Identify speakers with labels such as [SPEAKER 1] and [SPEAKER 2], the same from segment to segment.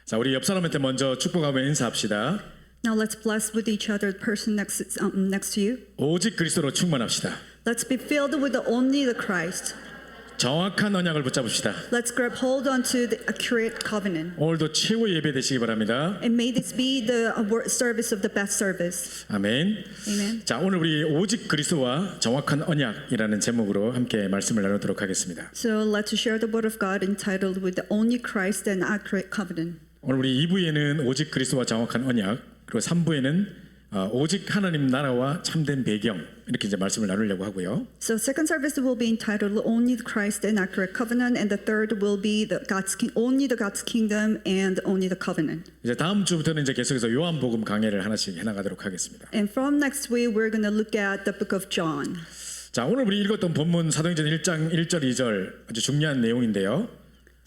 [SPEAKER 1] 자, 우리 옆 사람한테 먼저 축복하며 인사합시다.
[SPEAKER 2] Now let's bless with each other, the person next to you.
[SPEAKER 1] 오직 그리스도로 충만합시다.
[SPEAKER 2] Let's be filled with only the Christ.
[SPEAKER 1] 정확한 언약을 붙잡읍시다.
[SPEAKER 2] Let's grab hold onto the accurate covenant.
[SPEAKER 1] 오늘도 최고의 예배 되시기 바랍니다.
[SPEAKER 2] And may this be the service of the best service.
[SPEAKER 1] 아멘.
[SPEAKER 2] Amen.
[SPEAKER 1] 자, 오늘 우리 오직 그리스도와 정확한 언약이라는 제목으로 함께 말씀을 나누도록 하겠습니다.
[SPEAKER 2] So let's share the word of God entitled with the only Christ and accurate covenant.
[SPEAKER 1] 오늘 우리 2부에는 오직 그리스도와 정확한 언약, 그리고 3부에는 오직 하나님 나라와 참된 배경 이렇게 이제 말씀을 나누려고 하고요.
[SPEAKER 2] So second service will be entitled Only the Christ and Accurate Covenant, and the third will be only the God's Kingdom and only the Covenant.
[SPEAKER 1] 이제 다음 주부터는 이제 계속해서 요한복음 강해를 하나씩 해나가도록 하겠습니다.
[SPEAKER 2] And from next week, we're going to look at the book of John.
[SPEAKER 1] 자, 오늘 우리 읽었던 본문 사도행전 1장 1절 2절 아주 중요한 내용인데요.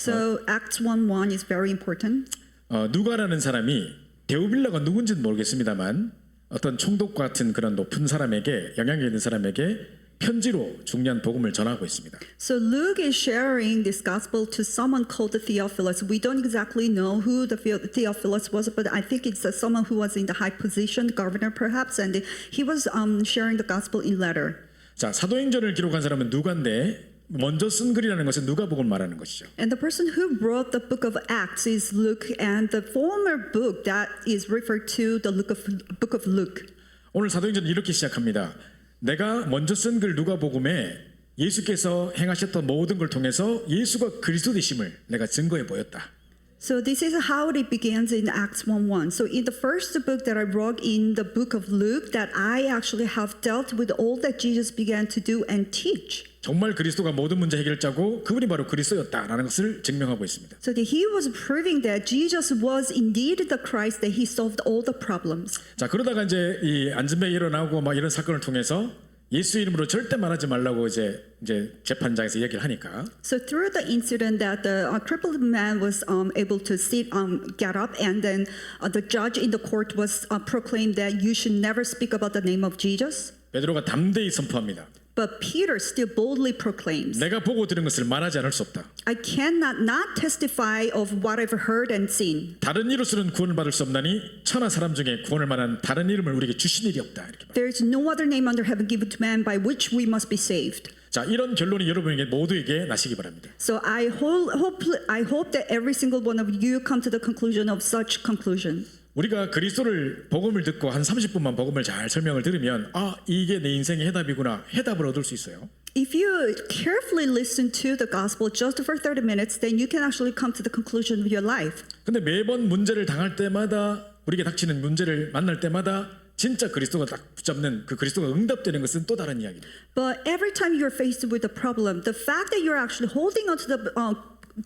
[SPEAKER 2] So Acts 1:1 is very important.
[SPEAKER 1] 누가라는 사람이 데오빌라가 누군지는 모르겠습니다만 어떤 총독 같은 그런 높은 사람에게 영향력 있는 사람에게 편지로 중요한 복음을 전하고 있습니다.
[SPEAKER 2] So Luke is sharing this gospel to someone called Theophilus. We don't exactly know who the Theophilus was, but I think it's someone who was in the high position, governor perhaps, and he was sharing the gospel in letter.
[SPEAKER 1] 자, 사도행전을 기록한 사람은 누가인데 먼저 쓴 글이라는 것은 누가복음을 말하는 것이죠.
[SPEAKER 2] And the person who wrote the book of Acts is Luke, and the former book that is referred to the book of Luke.
[SPEAKER 1] 오늘 사도행전은 이렇게 시작합니다. 내가 먼저 쓴 글 누가복음에 예수께서 행하셨던 모든 걸 통해서 예수가 그리스도이심을 내가 증거해 보였다.
[SPEAKER 2] So this is how it begins in Acts 1:1. So in the first book that I wrote in the book of Luke, that I actually have dealt with all that Jesus began to do and teach.
[SPEAKER 1] 정말 그리스도가 모든 문제 해결자고 그분이 바로 그리스도였다라는 것을 증명하고 있습니다.
[SPEAKER 2] So that he was proving that Jesus was indeed the Christ, that he solved all the problems.
[SPEAKER 1] 자, 그러다가 이제 이 안전벨이 일어나고 막 이런 사건을 통해서 예수 이름으로 절대 말하지 말라고 이제 재판장에서 얘기를 하니까.
[SPEAKER 2] So through the incident that the crippled man was able to get up, and then the judge in the court was proclaimed that you should never speak about the name of Jesus.
[SPEAKER 1] 베드로가 담대히 선포합니다.
[SPEAKER 2] But Peter still boldly proclaims,
[SPEAKER 1] 내가 보고 들은 것을 말하지 않을 수 없다.
[SPEAKER 2] I cannot not testify of what I've heard and seen.
[SPEAKER 1] 다른 이로서는 구원을 받을 수 없나니 천하 사람 중에 구원을 만한 다른 이름을 우리에게 주신 일이 없다. 이렇게 말합니다.
[SPEAKER 2] There is no other name under heaven given to man by which we must be saved.
[SPEAKER 1] 자, 이런 결론이 여러분에게 모두에게 나시기 바랍니다.
[SPEAKER 2] So I hope that every single one of you come to the conclusion of such conclusion.
[SPEAKER 1] 우리가 그리스도를 복음을 듣고 한 30분만 복음을 잘 설명을 들으면 이게 내 인생의 해답이구나 해답을 얻을 수 있어요.
[SPEAKER 2] If you carefully listen to the gospel just for 30 minutes, then you can actually come to the conclusion of your life.
[SPEAKER 1] 근데 매번 문제를 당할 때마다 우리에게 닥치는 문제를 만날 때마다 진짜 그리스도가 딱 붙잡는 그 그리스도가 응답되는 것은 또 다른 이야기입니다.
[SPEAKER 2] But every time you're faced with a problem, the fact that you're actually holding on to the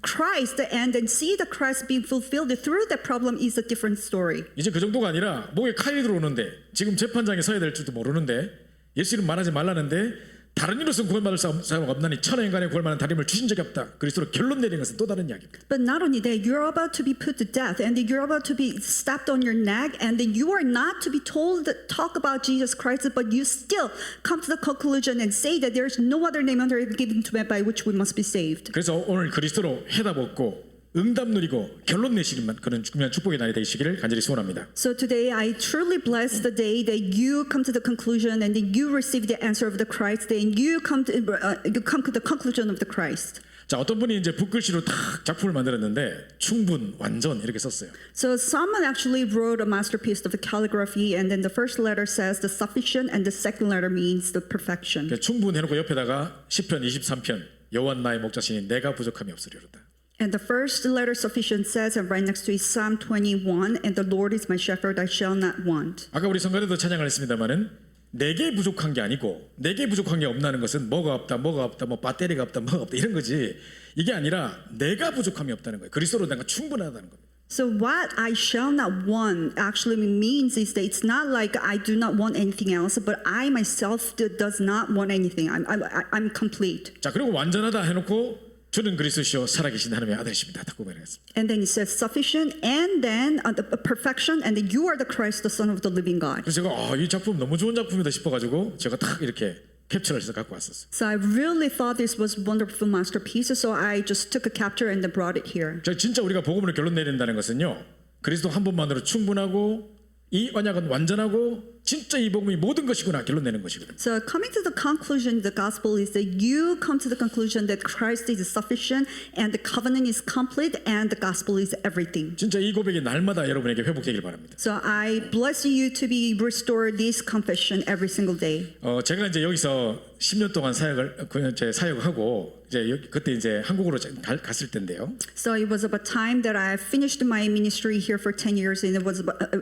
[SPEAKER 2] Christ and then see the Christ being fulfilled through that problem is a different story.
[SPEAKER 1] 이제 그 정도가 아니라 목에 칼이 들어오는데 지금 재판장에 서야 될지도 모르는데 예수 이름 말하지 말라는데 다른 이로서는 구원받을 사람 없나니 천하 인간의 구원을 만한 다름을 주신 적이 없다. 그리스도로 결론 내리는 것은 또 다른 이야기입니다.
[SPEAKER 2] But not only that, you're about to be put to death, and then you're about to be stabbed on your neck, and then you are not to be told to talk about Jesus Christ, but you still come to the conclusion and say that there is no other name under heaven given to man by which we must be saved.
[SPEAKER 1] 그래서 오늘 그리스도로 해답 얻고 응답 누리고 결론 내시는 그런 중요한 축복의 날이 되시기를 간절히 소원합니다.
[SPEAKER 2] So today I truly bless the day that you come to the conclusion and then you receive the answer of the Christ, and you come to the conclusion of the Christ.
[SPEAKER 1] 자, 어떤 분이 이제 붓글씨로 탁 작품을 만들었는데 충분, 완전 이렇게 썼어요.
[SPEAKER 2] So someone actually wrote a masterpiece of the calligraphy, and then the first letter says the sufficient, and the second letter means the perfection.
[SPEAKER 1] 충분 해놓고 옆에다가 시편 23편 여호와 나의 목자시니 내가 부족함이 없으리로다.
[SPEAKER 2] And the first letter sufficient says, and right next to it Psalm 21, and the Lord is my shepherd, I shall not want.
[SPEAKER 1] 아까 우리 성가대도 찬양을 했습니다마는 내게 부족한 게 아니고 내게 부족한 게 없다는 것은 뭐가 없다 뭐 배터리가 없다 뭐가 없다 이런 거지, 이게 아니라 내가 부족함이 없다는 거예요. 그리스도로 내가 충분하다는 겁니다.
[SPEAKER 2] So what I shall not want actually means is that it's not like I do not want anything else, but I myself does not want anything. I'm complete.
[SPEAKER 1] 자, 그리고 완전하다 해놓고 주는 그리스도시요 살아계신 하나님의 아들이십니다. 딱 고백했습니다.
[SPEAKER 2] And then it says sufficient, and then the perfection, and then you are the Christ, the Son of the living God.
[SPEAKER 1] 그래서 제가 이 작품 너무 좋은 작품이다 싶어가지고 제가 딱 이렇게 캡처를 해서 갖고 왔었어요.
[SPEAKER 2] So I really thought this was wonderful masterpiece. So I just took a capture and then brought it here.
[SPEAKER 1] 진짜 우리가 복음으로 결론 내린다는 것은요, 그리스도 한 분만으로 충분하고 이 언약은 완전하고 진짜 이 복음이 모든 것이구나 결론 내는 것이거든요.
[SPEAKER 2] So coming to the conclusion, the gospel is that you come to the conclusion that Christ is sufficient and the covenant is complete and the gospel is everything.
[SPEAKER 1] 진짜 이 고백이 날마다 여러분에게 회복되길 바랍니다.
[SPEAKER 2] So I bless you to be restored this confession every single day.
[SPEAKER 1] 제가 이제 여기서 10년 동안 사역을 하고 그때 이제 한국으로 갔을 때인데요.
[SPEAKER 2] So it was about time that I finished my ministry here for 10 years and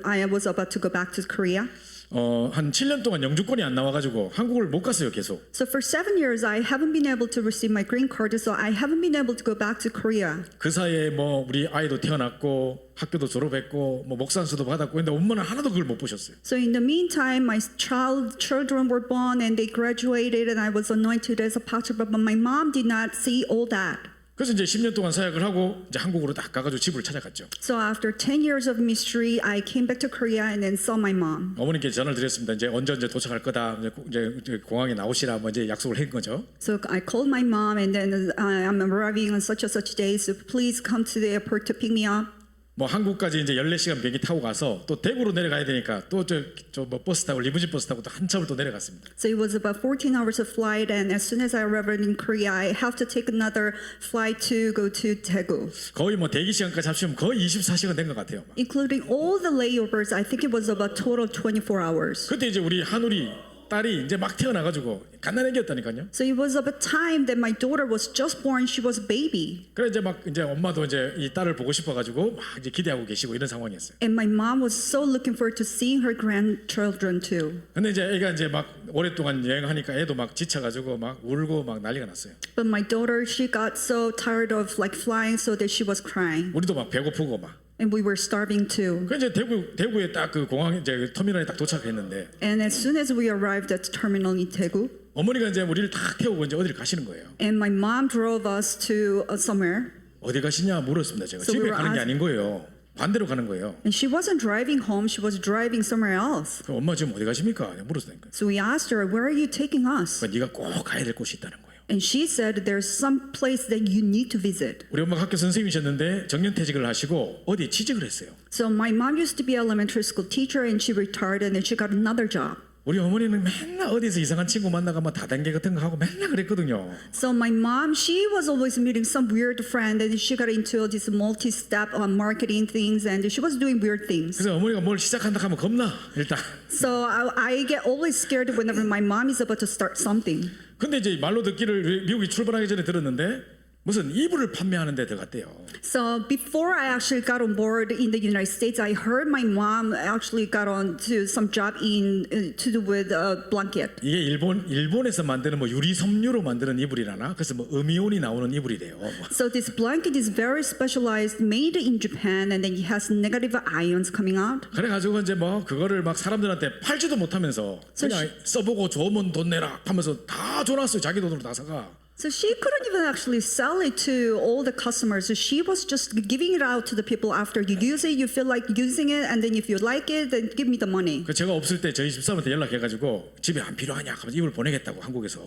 [SPEAKER 2] I was about to go back to Korea.
[SPEAKER 1] 한 7년 동안 영주권이 안 나와가지고 한국을 못 갔어요 계속.
[SPEAKER 2] So for 7 years I haven't been able to receive my green card, so I haven't been able to go back to Korea.
[SPEAKER 1] 그 사이에 뭐 우리 아이도 태어났고 학교도 졸업했고 뭐 목산수도 받았고 근데 엄마는 하나도 그걸 못 보셨어요.
[SPEAKER 2] So in the meantime, my children were born and they graduated, and I was anointed as a pastor. But my mom did not see all that.
[SPEAKER 1] 그래서 이제 10년 동안 사역을 하고 이제 한국으로 딱 가가지고 집을 찾아갔죠.
[SPEAKER 2] So after 10 years of ministry, I came back to Korea and then saw my mom.
[SPEAKER 1] 어머님께 전화를 드렸습니다. 이제 언제 도착할 거다. 이제 공항에 나오시라 뭐 이제 약속을 한 거죠.
[SPEAKER 2] So I called my mom and then I'm arriving on such and such day. So please come to the airport to pick me up.
[SPEAKER 1] 뭐 한국까지 이제 14시간 비행기 타고 가서 또 대구로 내려가야 되니까 또 저 뭐 버스 타고 리무진 버스 타고 또 한참을 또 내려갔습니다.
[SPEAKER 2] So it was about 14 hours of flight, and as soon as I arrived in Korea, I have to take another flight to go to Daegu.
[SPEAKER 1] 거의 뭐 대기 시간까지 합치면 거의 24시간 된 것 같아요.
[SPEAKER 2] Including all the layovers, I think it was about total 24 hours.
[SPEAKER 1] 그때 이제 우리 한우리 딸이 이제 막 태어나가지고 갓난애기였다니까요.
[SPEAKER 2] So it was about time that my daughter was just born. She was a baby.
[SPEAKER 1] 그래 이제 막 이제 엄마도 이제 이 딸을 보고 싶어가지고 막 이제 기대하고 계시고 이런 상황이었어요.
[SPEAKER 2] And my mom was so looking forward to seeing her grandchildren too.
[SPEAKER 1] 근데 이제 애가 이제 막 오랫동안 여행하니까 애도 막 지쳐가지고 막 울고 막 난리가 났어요.
[SPEAKER 2] But my daughter, she got so tired of like flying, so that she was crying.
[SPEAKER 1] 우리도 막 배고프고 막.
[SPEAKER 2] And we were starving too.
[SPEAKER 1] 그 이제 대구에 딱 그 공항 이제 터미널에 딱 도착했는데.
[SPEAKER 2] And as soon as we arrived at terminal in Daegu,
[SPEAKER 1] 어머니가 이제 우리를 딱 태우고 이제 어디를 가시는 거예요.
[SPEAKER 2] and my mom drove us to somewhere.
[SPEAKER 1] 어디 가시냐 물었습니다. 제가
[SPEAKER 2] So
[SPEAKER 1] 집에
[SPEAKER 2] we were
[SPEAKER 1] 가는 게
[SPEAKER 2] asked-
[SPEAKER 1] 아닌 거예요. 반대로 가는 거예요.
[SPEAKER 2] And she wasn't driving home, she was driving somewhere else.
[SPEAKER 1] 그 엄마 지금 어디 가십니까? 물었다니까.
[SPEAKER 2] So we asked her, where are you taking us?
[SPEAKER 1] 네가 꼭 가야 될 곳이 있다는 거예요.
[SPEAKER 2] And she said, there's some place that you need to visit.
[SPEAKER 1] 우리 엄마가 학교 선생님이셨는데 정년퇴직을 하시고 어디 취직을 했어요.
[SPEAKER 2] So my mom used to be an elementary school teacher and she retired and then she got another job.
[SPEAKER 1] 우리 어머니는 맨날 어디서 이상한 친구 만나가 막 다단계 같은 거 하고 맨날 그랬거든요.
[SPEAKER 2] So my mom, she was always meeting some weird friend and she got into this multi-step marketing things and she was doing weird things.
[SPEAKER 1] 그래서 어머니가 뭘 시작한다 하면 겁나 일단.
[SPEAKER 2] So I get always scared whenever my mom is about to start something.
[SPEAKER 1] 근데 이제 말로 듣기를 미국이 출발하기 전에 들었는데 무슨 이불을 판매하는 데 들어갔대요.
[SPEAKER 2] So before I actually got on board in the United States, I heard my mom actually got on to some job to do with a blanket.
[SPEAKER 1] 이게 일본에서 만드는 뭐 유리 섬유로 만드는 이불이라나 그래서 뭐 음이온이 나오는 이불이래요.
[SPEAKER 2] So this blanket is very specialized, made in Japan, and then it has negative ions coming out.
[SPEAKER 1] 그래가지고 이제 뭐 그거를 막 사람들한테 팔지도 못하면서 그냥 써보고 좋으면 돈 내라 하면서 다 줘놨어요. 자기 돈으로 다 사가.
[SPEAKER 2] So she couldn't even actually sell it to all the customers. So she was just giving it out to the people after you use it, you feel like using it, and then if you like it, then give me the money.
[SPEAKER 1] 그 제가 없을 때 저희 집사람한테 연락해가지고 집에 안 필요하냐 하면서 이불 보내겠다고 한국에서.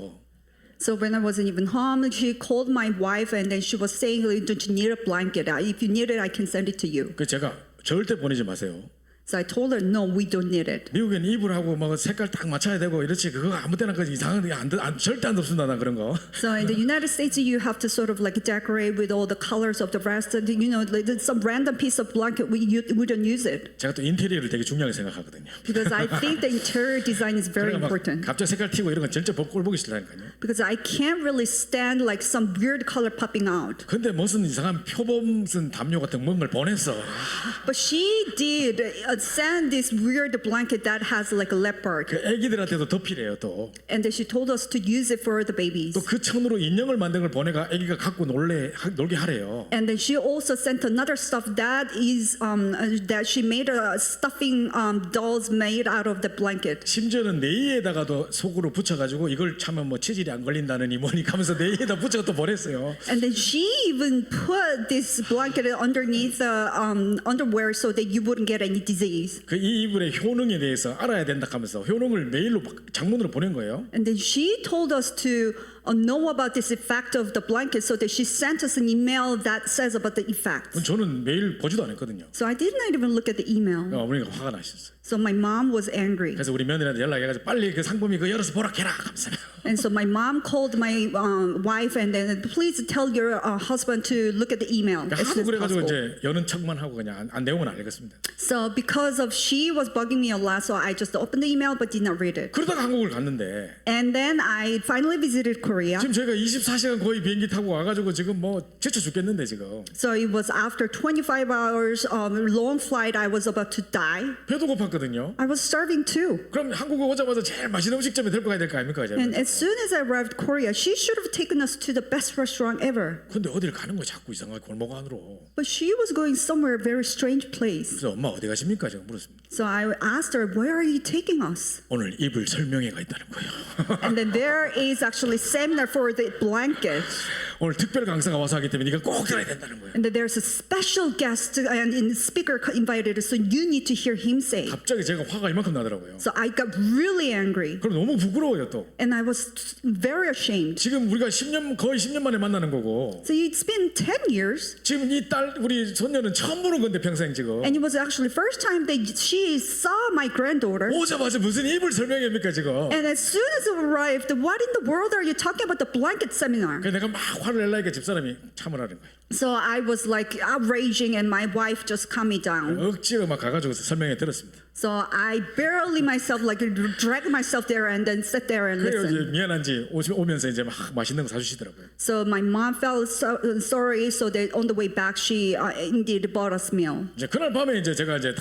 [SPEAKER 2] So when I wasn't even home, she called my wife and then she was saying, don't you need a blanket? If you need it, I can send it to you.
[SPEAKER 1] 그 제가 절대 보내지 마세요.
[SPEAKER 2] So I told her, no, we don't need it.
[SPEAKER 1] 미국엔 이불하고 뭐 색깔 딱 맞춰야 되고 이렇지 그거 아무 때나 그 이상한 게 절대 안 덥습니다 나 그런 거.
[SPEAKER 2] So in the United States, you have to sort of like decorate with all the colors of the rest. And, you know, like some random piece of blanket, we don't use it.
[SPEAKER 1] 제가 또 인테리어를 되게 중요하게 생각하거든요.
[SPEAKER 2] Because I think the interior design is very
[SPEAKER 1] 제가 막
[SPEAKER 2] important.
[SPEAKER 1] 갑자기 색깔 튀고 이런 건 절대 꼴 보기 싫다니까요.
[SPEAKER 2] Because I can't really stand like some weird color popping out.
[SPEAKER 1] 근데 무슨 이상한 표범 쓴 담요 같은 뭔 걸 보냈어.
[SPEAKER 2] But she did send this weird blanket that has like a leopard.
[SPEAKER 1] 그 애기들한테도 덮이래요 또.
[SPEAKER 2] And then she told us to use it for the babies.
[SPEAKER 1] 또 그 천으로 인형을 만든 걸 보내가 애기가 갖고 놀게 하래요.
[SPEAKER 2] And then she also sent another stuff that is that she made stuffing dolls made out of the blanket.
[SPEAKER 1] 심지어는 네이에다가도 속으로 붙여가지고 이걸 차면 뭐 체질이 안 걸린다느니 뭐니 하면서 네이에다 붙여서 또 보냈어요.
[SPEAKER 2] And then she even put this blanket underneath the underwear so that you wouldn't get any disease. disease.
[SPEAKER 1] 그 이 이불의 효능에 대해서 알아야 된다 하면서 효능을 메일로 막 장문으로 보낸 거예요.
[SPEAKER 2] And then she told us to know about this effect of the blanket, so that she sent us an email that says about the effect.
[SPEAKER 1] 저는 메일 보지도 않았거든요.
[SPEAKER 2] So I did not even look at the email.
[SPEAKER 1] 어머니가 화가 나셨어요.
[SPEAKER 2] So my mom was angry.
[SPEAKER 1] 그래서 우리 며느리한테 연락해가지고 빨리 그 상범이 그 열어서 보라 해라 하면서.
[SPEAKER 2] And so my mom called my wife and then please tell your husband to look at the email as
[SPEAKER 1] 하도
[SPEAKER 2] soon as
[SPEAKER 1] 그래가지고
[SPEAKER 2] possible.
[SPEAKER 1] 이제 여는 척만 하고 그냥 내용은 안 읽었습니다.
[SPEAKER 2] So because of she was bugging me a lot, so I just opened the email but did not read it.
[SPEAKER 1] 그러다가 한국을 갔는데
[SPEAKER 2] And then I finally visited Korea.
[SPEAKER 1] 지금 저희가 24시간 거의 비행기 타고 와가지고 지금 뭐 지쳐 죽겠는데 지금
[SPEAKER 2] So it was after 25 hours long flight, I was about to die.
[SPEAKER 1] 배도 고팠거든요.
[SPEAKER 2] I was starving too.
[SPEAKER 1] 그럼 한국에 오자마자 제일 맛있는 음식점에 데리고 가야 될 거 아닙니까? 이제.
[SPEAKER 2] And as soon as I arrived Korea, she should have taken us to the best restaurant ever.
[SPEAKER 1] 근데 어딜 가는 거야 자꾸 이상하게 골목 안으로.
[SPEAKER 2] But she was going somewhere very strange place.
[SPEAKER 1] 그래서 엄마 어디 가십니까? 제가 물었습니다.
[SPEAKER 2] So I asked her, where are you taking us?
[SPEAKER 1] 오늘 이불 설명회가 있다는 거예요.
[SPEAKER 2] And then there is actually seminar for the blanket.
[SPEAKER 1] 오늘 특별 강사가 와서 하기 때문에 네가 꼭 들어야 된다는 거예요.
[SPEAKER 2] And then there's a special guest and speaker invited, so you need to hear him say.
[SPEAKER 1] 갑자기 제가 화가 이만큼 나더라고요.
[SPEAKER 2] So I got really angry.
[SPEAKER 1] 그럼 너무 부끄러워요 또.
[SPEAKER 2] And I was very ashamed.
[SPEAKER 1] 지금 우리가 10년 거의 10년 만에 만나는 거고
[SPEAKER 2] So it's been 10 years.
[SPEAKER 1] 지금 이 딸 우리 손녀는 처음 보는 건데 평생 지금
[SPEAKER 2] And it was actually the first time that she saw my granddaughter.
[SPEAKER 1] 오자마자 무슨 이불 설명회입니까 지금.
[SPEAKER 2] And as soon as it arrived, what in the world are you talking about the blanket seminar?
[SPEAKER 1] 그래서 내가 막 화를 내려니까 집사람이 참으라는 거예요.
[SPEAKER 2] So I was like outraging and my wife just calmed me down.
[SPEAKER 1] 억지로 막 가가지고 설명회 들었습니다.
[SPEAKER 2] So I barely myself like dragged myself there and then sat there and
[SPEAKER 1] 그래서 이제
[SPEAKER 2] listened.
[SPEAKER 1] 미안한지 오면서 이제 막 맛있는 거 사주시더라고요.
[SPEAKER 2] So my mom felt sorry, so that on the way back she indeed bought us meal.
[SPEAKER 1] 이제 그날 밤에 이제 제가 이제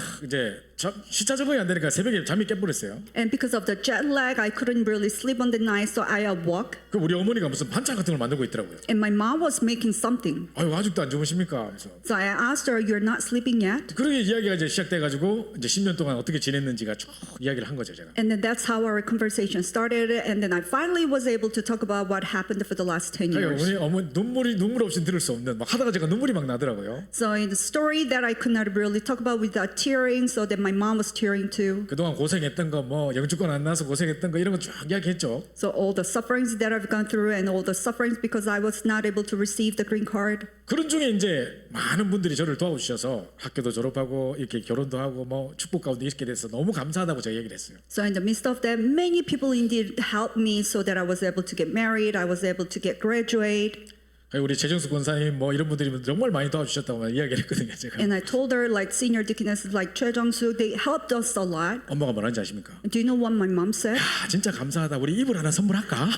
[SPEAKER 1] 시차 적응이 안 되니까 새벽에 잠이 깨버렸어요.
[SPEAKER 2] And because of the jet lag, I couldn't really sleep on the night, so I awoke.
[SPEAKER 1] 그 우리 어머니가 무슨 반찬 같은 걸 만들고 있더라고요.
[SPEAKER 2] And my mom was making something.
[SPEAKER 1] 아유 아직도 안 주무십니까? 하면서.
[SPEAKER 2] So I asked her, "You're not sleeping yet?"
[SPEAKER 1] 그렇게 이야기가 이제 시작돼가지고 이제 10년 동안 어떻게 지냈는지가 쭉 이야기를 한 거죠 제가.
[SPEAKER 2] And then that's how our conversation started. And then I finally was able to talk about what happened for the last 10
[SPEAKER 1] 그러니까
[SPEAKER 2] years.
[SPEAKER 1] 우리 어머니 눈물 없이 들을 수 없는 막 하다가 제가 눈물이 막 나더라고요.
[SPEAKER 2] So in the story that I could not really talk about without tearing, so that my mom was tearing too.
[SPEAKER 1] 그동안 고생했던 거 뭐 영주권 안 나서 고생했던 거 이런 거 쭉 이야기했죠.
[SPEAKER 2] So all the sufferings that I've gone through and all the sufferings because I was not able to receive the green card.
[SPEAKER 1] 그런 중에 이제 많은 분들이 저를 도와주셔서 학교도 졸업하고 이렇게 결혼도 하고 뭐 축복 가운데 있게 돼서 너무 감사하다고 제가 얘기를 했어요.
[SPEAKER 2] So in the midst of that, many people indeed helped me so that I was able to get married, I was able to get graduate.
[SPEAKER 1] 우리 최정수 권사님 뭐 이런 분들이 정말 많이 도와주셨다고 이야기를 했거든요 제가.
[SPEAKER 2] And I told her like senior deaconesses like Choi Jung-soo, they helped us a lot.
[SPEAKER 1] 엄마가 뭐라는지 아십니까?
[SPEAKER 2] Do you know what my mom said?
[SPEAKER 1] 야 진짜 감사하다. 우리 이불 하나 선물할까?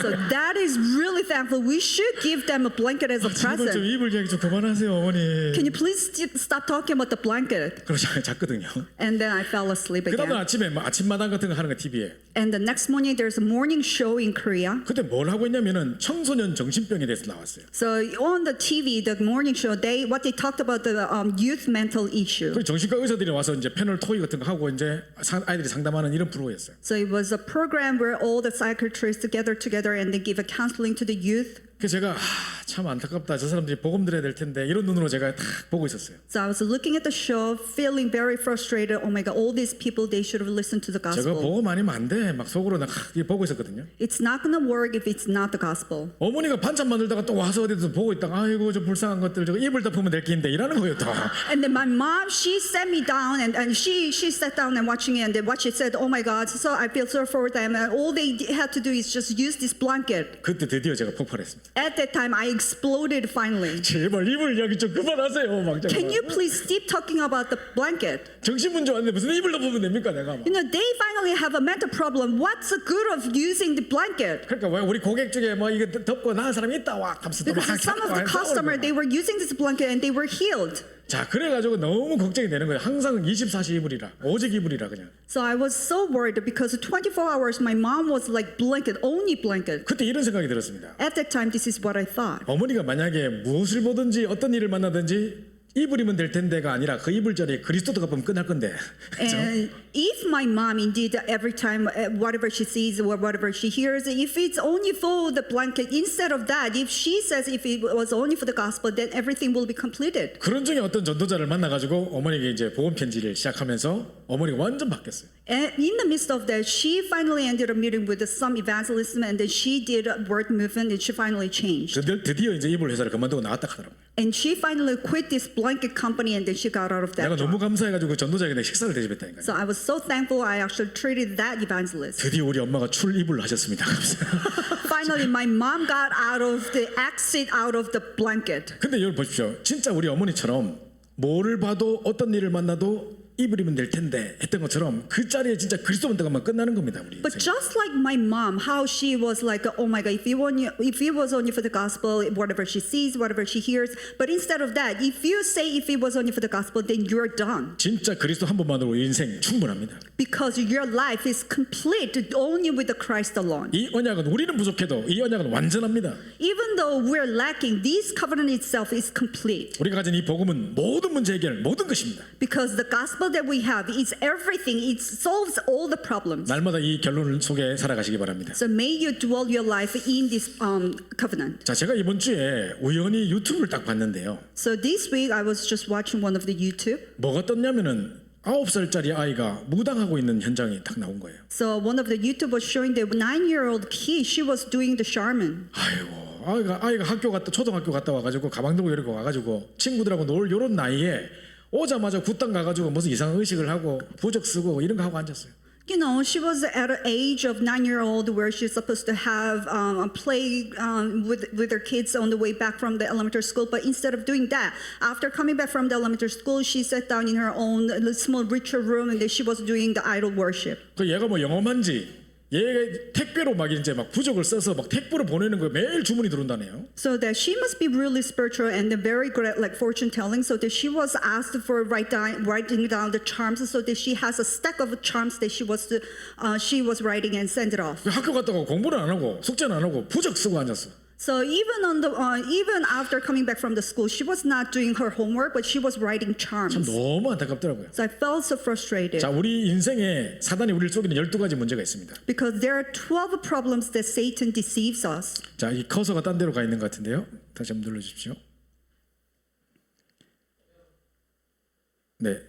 [SPEAKER 2] So that is really thankful. We should give them a blanket as a
[SPEAKER 1] 제발 좀
[SPEAKER 2] present.
[SPEAKER 1] 이불 이야기 좀 그만하세요 어머니.
[SPEAKER 2] Can you please stop talking about the blanket?
[SPEAKER 1] 그러고 잤거든요.
[SPEAKER 2] And then I fell asleep
[SPEAKER 1] 그 다음날
[SPEAKER 2] again.
[SPEAKER 1] 아침에 뭐 아침마당 같은 거 하는 거 TV에.
[SPEAKER 2] And the next morning there's a morning show in Korea.
[SPEAKER 1] 그때 뭘 하고 있냐면은 청소년 정신병에 대해서 나왔어요.
[SPEAKER 2] So on the TV, the morning show, what they talked about the youth mental issue.
[SPEAKER 1] 그 정신과 의사들이 와서 이제 패널 토의 같은 거 하고 이제 아이들이 상담하는 이런 프로였어요.
[SPEAKER 2] So it was a program where all the psychiatrists together and they give a counseling to the youth.
[SPEAKER 1] 그래서 제가 참 안타깝다. 저 사람들이 복음 들어야 될 텐데 이런 눈으로 제가 딱 보고 있었어요.
[SPEAKER 2] So I was looking at the show, feeling very frustrated. Oh my God, all these people, they should have listened to the
[SPEAKER 1] 저거
[SPEAKER 2] gospel.
[SPEAKER 1] 복음 아니면 안 돼. 막 속으로 나 보고 있었거든요.
[SPEAKER 2] It's not going to work if it's not the gospel.
[SPEAKER 1] 어머니가 반찬 만들다가 또 와서 어디서 보고 있다가 아이고 저 불쌍한 것들 저거 입을 덮으면 될 긴데 이러는 거예요 또.
[SPEAKER 2] And then my mom, she sat me down and she sat down and watching it. And then what she said, oh my God, so I feel sorry for them. And all they had to do is just use this blanket.
[SPEAKER 1] 그때 드디어 제가 폭발했습니다.
[SPEAKER 2] At that time, I exploded finally.
[SPEAKER 1] 제발 이불 이야기 좀 그만하세요. 막
[SPEAKER 2] Can you please stop talking about the blanket?
[SPEAKER 1] 정신문제 왔는데 무슨 이불 덮으면 됩니까 내가 막.
[SPEAKER 2] You know, they finally have a mental problem. What's the good of using the blanket?
[SPEAKER 1] 그러니까 왜 우리 고객 중에 뭐 이거 덮고 나은 사람이 있다 와 하면서 또 막
[SPEAKER 2] Because some of the
[SPEAKER 1] 싸우는
[SPEAKER 2] customer,
[SPEAKER 1] 거야.
[SPEAKER 2] they were using this blanket and they were healed.
[SPEAKER 1] 자 그래가지고 너무 걱정이 되는 거예요. 항상 24시 이불이라 오직 이불이라 그냥.
[SPEAKER 2] So I was so worried because 24 hours my mom was like blanket, only blanket.
[SPEAKER 1] 그때 이런 생각이 들었습니다.
[SPEAKER 2] At that time, this is what I thought.
[SPEAKER 1] 어머니가 만약에 무엇을 보든지 어떤 일을 만나든지 입으리면 될 텐데가 아니라 그 입을 전에 그리스도가 보면 끝날 건데. 그렇죠?
[SPEAKER 2] And if my mom indeed every time whatever she sees or whatever she hears, if it's only for the blanket, instead of that, if she says if it was only for the gospel, then everything will be completed.
[SPEAKER 1] 그런 중에 어떤 전도자를 만나가지고 어머니에게 이제 복음 편지를 시작하면서 어머니가 완전 바뀌었어요.
[SPEAKER 2] And in the midst of that, she finally ended up meeting with some evangelism, and then she did a word movement, and she finally changed.
[SPEAKER 1] 드디어 이제 이불 회사를 그만두고 나왔다 하더라고요.
[SPEAKER 2] And she finally quit this blanket company, and then she got out of that
[SPEAKER 1] 내가 너무
[SPEAKER 2] job.
[SPEAKER 1] 감사해가지고 전도자에게 내가 식사를 대접했다니까요.
[SPEAKER 2] So I was so thankful I actually treated that evangelist.
[SPEAKER 1] 드디어 우리 엄마가 출입을 하셨습니다.
[SPEAKER 2] Finally, my mom got out of the exit out of the blanket.
[SPEAKER 1] 근데 여러분 보십시오. 진짜 우리 어머니처럼 뭐를 봐도 어떤 일을 만나도 입으리면 될 텐데 했던 것처럼 그 자리에 진짜 그리스도만 들어가면 끝나는 겁니다. 우리
[SPEAKER 2] But
[SPEAKER 1] 인생.
[SPEAKER 2] just like my mom, how she was like, oh my God, if it was only for the gospel, whatever she sees, whatever she hears. But instead of that, if you say if it was only for the gospel, then you're done.
[SPEAKER 1] 진짜 그리스도 한 번만으로 인생 충분합니다.
[SPEAKER 2] Because your life is complete only with the Christ alone.
[SPEAKER 1] 이 언약은 우리는 부족해도 이 언약은 완전합니다.
[SPEAKER 2] Even though we're lacking, this covenant itself is complete.
[SPEAKER 1] 우리가 가진 이 복음은 모든 문제 해결 모든 것입니다.
[SPEAKER 2] Because the gospel that we have is everything. It solves all the problems.
[SPEAKER 1] 날마다 이 결론 속에 살아가시기 바랍니다.
[SPEAKER 2] So may you dwell your life in this covenant.
[SPEAKER 1] 자, 제가 이번 주에 우연히 유튜브를 딱 봤는데요.
[SPEAKER 2] So this week I was just watching one of the YouTube.
[SPEAKER 1] 뭐가 떴냐면은 9살짜리 아이가 무당하고 있는 현장이 딱 나온 거예요.
[SPEAKER 2] So one of the YouTube was showing the 9-year-old kid. She was doing the shaman.
[SPEAKER 1] 아이고, 아이가 학교 갔다 초등학교 갔다 와가지고 가방 들고 이렇게 와가지고 친구들하고 놀 요런 나이에 오자마자 굿당 가가지고 무슨 이상한 의식을 하고 부적 쓰고 이런 거 하고 앉았어요.
[SPEAKER 2] You know, she was at an age of 9-year-old where she's supposed to have a play with her kids on the way back from the elementary school. But instead of doing that, after coming back from the elementary school, she sat down in her own small ritual room and then she was doing the idol worship.
[SPEAKER 1] 그 얘가 뭐 영험한지 얘 택배로 막 이제 막 부적을 써서 막 택배로 보내는 거 매일 주문이 들어온다네요.
[SPEAKER 2] So that she must be really spiritual and very good at like fortune telling. So that she was asked for writing down the charms. So that she has a stack of charms that she was writing and send it off.
[SPEAKER 1] 학교 갔다가 공부를 안 하고 숙제는 안 하고 부적 쓰고 앉았어.
[SPEAKER 2] So even after coming back from the school, she was not doing her homework, but she was writing
[SPEAKER 1] 참
[SPEAKER 2] charms.
[SPEAKER 1] 너무 안타깝더라고요.
[SPEAKER 2] So I felt so frustrated
[SPEAKER 1] 자, 우리 인생에 사단이 우리를 속이는 12가지 문제가 있습니다.
[SPEAKER 2] because there are 12 problems that Satan deceives us.
[SPEAKER 1] 자, 이 커서가 딴 데로 가 있는 것 같은데요. 다시 한번 눌러주십시오. 네,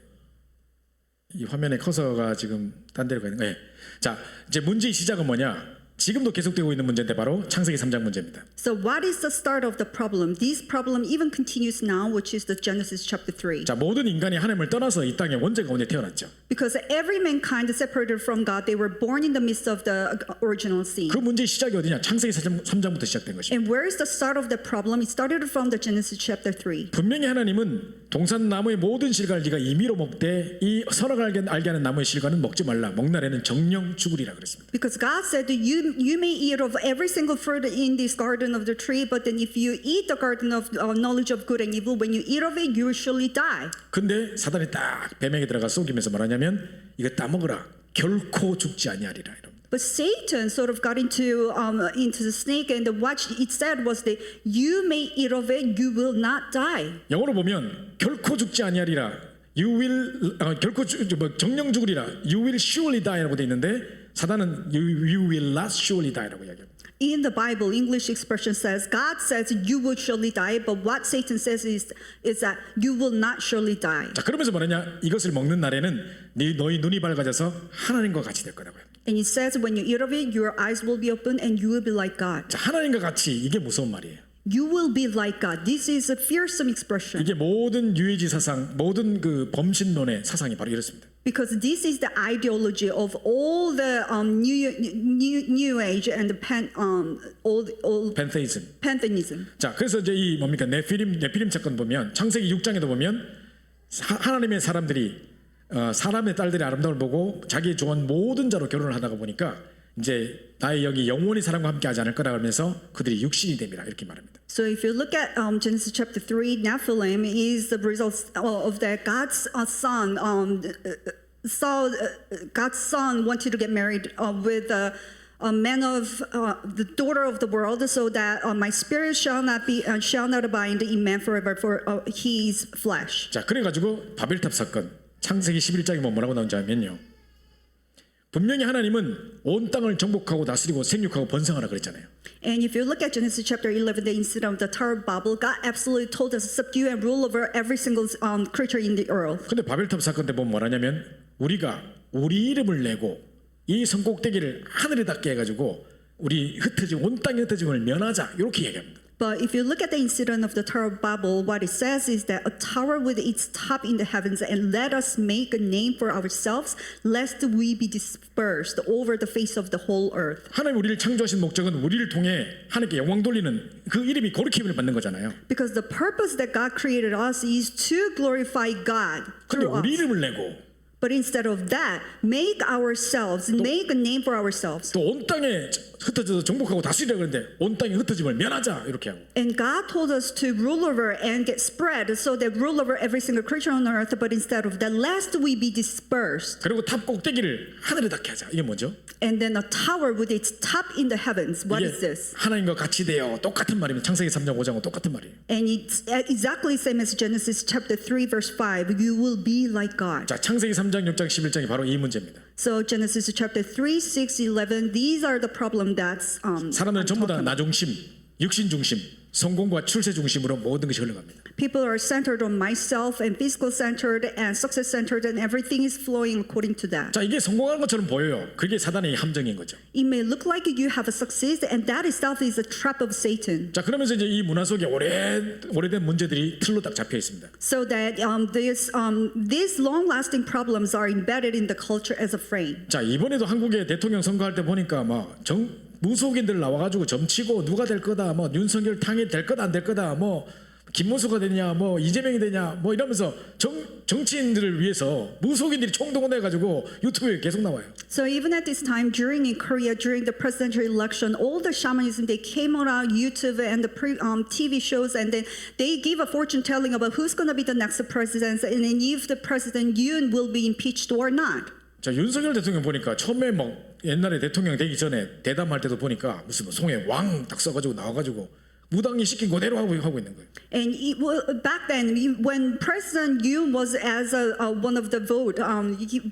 [SPEAKER 1] 이 화면에 커서가 지금 딴 데로 가 있는 거예요. 네. 자, 이제 문제의 시작은 뭐냐? 지금도 계속되고 있는 문제인데 바로 창세기 3장 문제입니다.
[SPEAKER 2] So what is the start of the problem? This problem even continues now, which is the Genesis chapter 3.
[SPEAKER 1] 자, 모든 인간이 하나님을 떠나서 이 땅에 원죄 가운데 태어났죠.
[SPEAKER 2] Because every mankind separated from God, they were born in the midst of the original sin.
[SPEAKER 1] 그 문제의 시작이 어디냐? 창세기 3장부터 시작된 것입니다.
[SPEAKER 2] And where is the start of the problem? It started from the Genesis chapter 3.
[SPEAKER 1] 분명히 하나님은 동산 나무의 모든 실과를 네가 임의로 먹되 이 선악을 알게 하는 나무의 실과는 먹지 말라. 먹날에는 정령 죽으리라 그랬습니다.
[SPEAKER 2] Because God said you may eat of every single fruit in this garden of the tree, but then if you eat the garden of knowledge of good and evil, when you eat of it, you will surely die.
[SPEAKER 1] 근데 사단이 딱 뱀에게 들어가 속이면서 말하냐면 이거 따먹으라. 결코 죽지 아니하리라. 이럽니다.
[SPEAKER 2] But Satan sort of got into the snake, and what it said was that you may eat of it, you will not die.
[SPEAKER 1] 영어로 보면 결코 죽지 아니하리라. You will 정령 죽으리라. You will surely die라고 돼 있는데 사단은 you will not surely die라고 이야기합니다.
[SPEAKER 2] In the Bible, English expression says, God says you will surely die, but what Satan says is that you will not surely die.
[SPEAKER 1] 자, 그러면서 뭐냐? 이것을 먹는 날에는 너희 눈이 밝아져서 하나님과 같이 될 거라고요.
[SPEAKER 2] And it says when you eat of it, your eyes will be open and you will be like God.
[SPEAKER 1] 자, 하나님과 같이 이게 무서운 말이에요.
[SPEAKER 2] You will be like God. This is a fearsome expression.
[SPEAKER 1] 이게 모든 유해지 사상, 모든 그 범신론의 사상이 바로 이렇습니다.
[SPEAKER 2] Because this is the ideology of all the new age and the old
[SPEAKER 1] 펜테이즘.
[SPEAKER 2] pantheism.
[SPEAKER 1] 자, 그래서 이제 이 뭡니까 네피림 사건 보면 창세기 6장에도 보면 하나님의 사람들이 사람의 딸들의 아름다움을 보고 자기의 좋아하는 모든 자로 결혼을 하다가 보니까 이제 나의 영이 영원히 사람과 함께하지 않을 거라 하면서 그들이 육신이 됩니다. 이렇게 말합니다.
[SPEAKER 2] So if you look at Genesis chapter 3, Nephilim is the result of that God's son wanted to get married with a man of the daughter of the world, so that my spirit shall not abide in man forever, for he is flesh.
[SPEAKER 1] 자, 그래가지고 바벨탑 사건 창세기 11장에 뭐 뭐라고 나오는지 하면요. 분명히 하나님은 온 땅을 정복하고 다스리고 생육하고 번성하라 그랬잖아요.
[SPEAKER 2] And if you look at Genesis chapter 11, the incident of the Tower of Babel, God absolutely told us to subdue and rule over every single creature in the earth.
[SPEAKER 1] 근데 바벨탑 사건 때 보면 뭐라냐면 우리가 우리 이름을 내고 이 성꼭대기를 하늘에 닿게 해가지고 우리 흩어진 온 땅에 흩어짐을 면하자 이렇게 얘기합니다.
[SPEAKER 2] But if you look at the incident of the Tower of Babel, what it says is that a tower with its top in the heavens, and let us make a name for ourselves, lest we be dispersed over the face of the whole earth.
[SPEAKER 1] 하나님 우리를 창조하신 목적은 우리를 통해 하나님께 영광 돌리는 그 이름이 거룩히 힘을 받는 거잖아요.
[SPEAKER 2] Because the purpose that God created us is to glorify God
[SPEAKER 1] 근데
[SPEAKER 2] through
[SPEAKER 1] 우리
[SPEAKER 2] us.
[SPEAKER 1] 이름을 내고
[SPEAKER 2] But instead of that, make a name for ourselves.
[SPEAKER 1] 또 온 땅에 흩어져서 정복하고 다스리라 그러는데 온 땅에 흩어짐을 면하자 이렇게 하고
[SPEAKER 2] And God told us to rule over and get spread, so that rule over every single creature on earth. But instead of that, lest we be dispersed.
[SPEAKER 1] 그리고 탑 꼭대기를 하늘에 닿게 하자. 이게 뭐죠?
[SPEAKER 2] And then a tower with its top in the heavens. What is
[SPEAKER 1] 이게
[SPEAKER 2] this?
[SPEAKER 1] 하나님과 같이 되어 똑같은 말입니다. 창세기 3장 5장과 똑같은 말이에요.
[SPEAKER 2] And it's exactly the same as Genesis chapter 3 verse 5. You will be like God.
[SPEAKER 1] 자, 창세기 3장 6장 11장이 바로 이 문제입니다.
[SPEAKER 2] So Genesis chapter 3, 6, 11. These are the problem that's
[SPEAKER 1] 사람들은
[SPEAKER 2] I'm
[SPEAKER 1] 전부 다
[SPEAKER 2] talking
[SPEAKER 1] 나
[SPEAKER 2] about.
[SPEAKER 1] 중심, 육신 중심, 성공과 출세 중심으로 모든 것이 흘러갑니다.
[SPEAKER 2] People are centered on myself and physical centered and success centered, and everything is flowing according to that.
[SPEAKER 1] 자, 이게 성공하는 것처럼 보여요. 그게 사단의 함정인 거죠.
[SPEAKER 2] It may look like you have a success, and that itself is a trap of Satan.
[SPEAKER 1] 자, 그러면서 이제 이 문화 속에 오래된 문제들이 틀로 딱 잡혀 있습니다.
[SPEAKER 2] So that these long-lasting problems are embedded in the culture as a frame.
[SPEAKER 1] 자, 이번에도 한국의 대통령 선거할 때 보니까 막 무속인들 나와가지고 점치고 누가 될 거다, 뭐 윤석열 탕이 될 거다 안 될 거다, 뭐 김문수가 되냐, 뭐 이재명이 되냐, 뭐 이러면서 정치인들을 위해서 무속인들이 총동원해가지고 유튜브에 계속 나와요.
[SPEAKER 2] So even at this time, during in Korea, during the presidential election, all the shamanism, they came out on YouTube and the TV shows, and then they give a fortune telling about who's going to be the next president, and then if the president Yoon will be impeached or not.
[SPEAKER 1] 자, 윤석열 대통령 보니까 처음에 막 옛날에 대통령 되기 전에 대담할 때도 보니까 무슨 송에 왕 딱 써가지고 나와가지고 무당이 시킨 그대로 하고 있는 거예요.
[SPEAKER 2] And back then, when President Yoon was as one of the vote,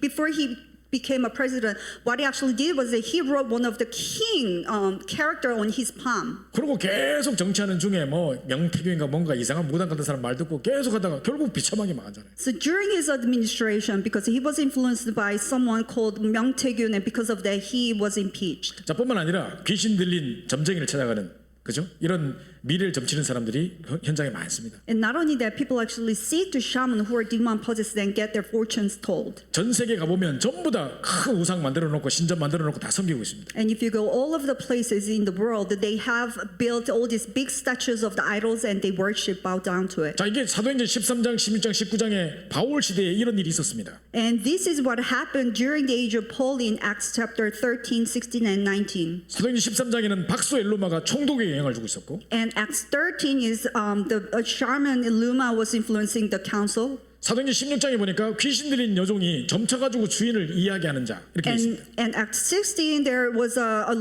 [SPEAKER 2] before he became a president, what he actually did was that he wrote one of the king character on his palm.
[SPEAKER 1] 그리고 계속 정치하는 중에 뭐 명태균인가 뭔가 이상한 무당 같은 사람 말 듣고 계속 하다가 결국 비참하게 망하잖아요.
[SPEAKER 2] So during his administration, because he was influenced by someone called Myung Tae-gyun, and because of that, he was impeached.
[SPEAKER 1] 자, 뿐만 아니라 귀신 들린 점쟁이를 찾아가는 그죠? 이런 미래를 점치는 사람들이 현장에 많습니다.
[SPEAKER 2] And not only that, people actually seek to shaman who are demon possessed and get their fortunes told.
[SPEAKER 1] 전 세계 가보면 전부 다 큰 우상 만들어 놓고 신전 만들어 놓고 다 섬기고 있습니다.
[SPEAKER 2] And if you go all of the places in the world, they have built all these big statues of the idols and they worship, bow down to it.
[SPEAKER 1] 자, 이게 사도행전 13장, 16장, 19장에 바울 시대에 이런 일이 있었습니다.
[SPEAKER 2] And this is what happened during the age of Paul in Acts chapter 13, 16, and 19.
[SPEAKER 1] 사도행전 13장에는 박수 엘루마가 총독에 영향을 주고 있었고
[SPEAKER 2] And Acts 13 is the shaman Luma was influencing the council.
[SPEAKER 1] 사도행전 16장에 보니까 귀신 들린 여종이 점쳐가지고 주인을 이야기하는 자 이렇게 있습니다.
[SPEAKER 2] And Acts 16, there was a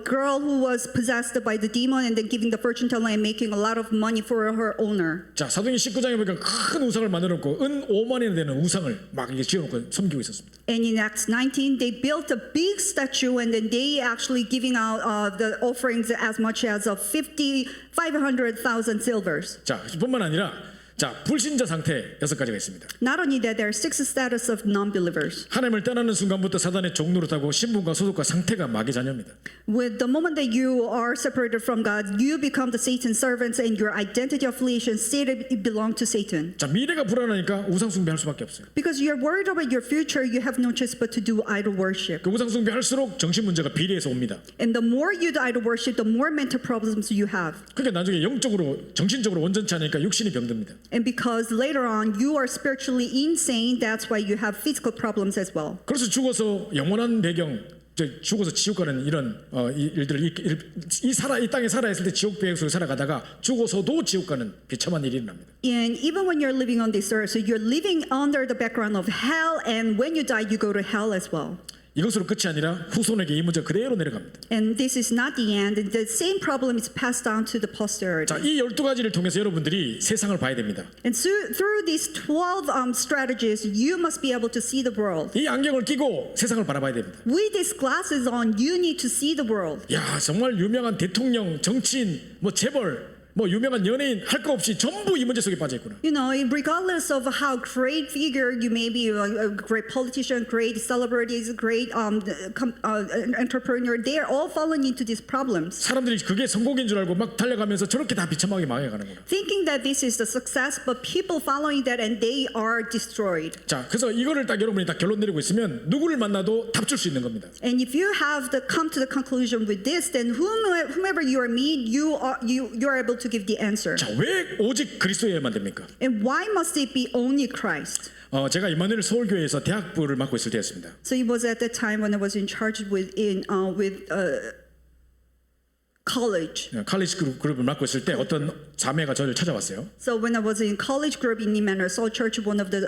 [SPEAKER 2] girl who was possessed by the demon and then giving the fortune telling and making a lot of money for her owner.
[SPEAKER 1] 자, 사도행전 19장에 보니까 큰 우상을 만들어 놓고 은 5만이나 되는 우상을 막 이게 지어놓고 섬기고 있었습니다.
[SPEAKER 2] And in Acts 19, they built a big statue and then they actually giving out the offerings as much as 500,000 silvers.
[SPEAKER 1] 자, 뿐만 아니라 자, 불신자 상태 6가지가 있습니다.
[SPEAKER 2] Not only that, there are 6 status of non-believers.
[SPEAKER 1] 하나님을 떠나는 순간부터 사단의 종노릇하고 신분과 소속과 상태가 마귀 자녀입니다.
[SPEAKER 2] With the moment that you are separated from God, you become the Satan's servants, and your identity affiliation stated belong to Satan.
[SPEAKER 1] 자, 미래가 불안하니까 우상 숭배할 수밖에 없어요.
[SPEAKER 2] Because you're worried about your future, you have no choice but to do idol worship.
[SPEAKER 1] 그 우상 숭배할수록 정신 문제가 비례해서 옵니다.
[SPEAKER 2] And the more you do idol worship, the more mental problems you have.
[SPEAKER 1] 그러니까 나중에 영적으로 정신적으로 온전치 않으니까 육신이 병듭니다.
[SPEAKER 2] And because later on you are spiritually insane, that's why you have physical problems as well.
[SPEAKER 1] 그래서 죽어서 영원한 배경, 죽어서 지옥 가는 이런 일들을 이 땅에 살아 있을 때 지옥 배경 속에 살아가다가 죽어서도 지옥 가는 비참한 일이 일어납니다.
[SPEAKER 2] And even when you're living on this earth, so you're living under the background of hell, and when you die, you go to hell as well.
[SPEAKER 1] 이것으로 끝이 아니라 후손에게 이 문제 그대로 내려갑니다.
[SPEAKER 2] And this is not the end. The same problem is passed down to the posterity.
[SPEAKER 1] 자, 이 12가지를 통해서 여러분들이 세상을 봐야 됩니다.
[SPEAKER 2] And so, through these 12 strategies, you must be able to see the world.
[SPEAKER 1] 이 안경을 끼고 세상을 바라봐야 됩니다.
[SPEAKER 2] With these glasses on, you need to see the world.
[SPEAKER 1] 야, 정말 유명한 대통령, 정치인, 뭐 재벌, 뭐 유명한 연예인 할 거 없이 전부 이 문제 속에 빠져 있구나.
[SPEAKER 2] You know, regardless of how great figure you may be, a great politician, great celebrities, great entrepreneur, they are all falling into these problems.
[SPEAKER 1] 사람들이 그게 성공인 줄 알고 막 달려가면서 저렇게 다 비참하게 망해가는구나.
[SPEAKER 2] Thinking that this is the success, but people following that and they are destroyed.
[SPEAKER 1] 자, 그래서 이거를 딱 여러분이 딱 결론 내리고 있으면 누구를 만나도 답 줄 수 있는 겁니다.
[SPEAKER 2] And if you have come to the conclusion with this, then whomever you are meet, you are able to give the answer.
[SPEAKER 1] 자, 왜 오직 그리스도여야만 됩니까?
[SPEAKER 2] And why must it be only Christ?
[SPEAKER 1] 제가 이마누엘 서울교회에서 대학부를 맡고 있을 때였습니다.
[SPEAKER 2] So it was at the time when I was in charge with college.
[SPEAKER 1] 칼리지 그룹을 맡고 있을 때 어떤 자매가 저를 찾아왔어요.
[SPEAKER 2] So when I was in college group in Emmanuel Soul Church, one of the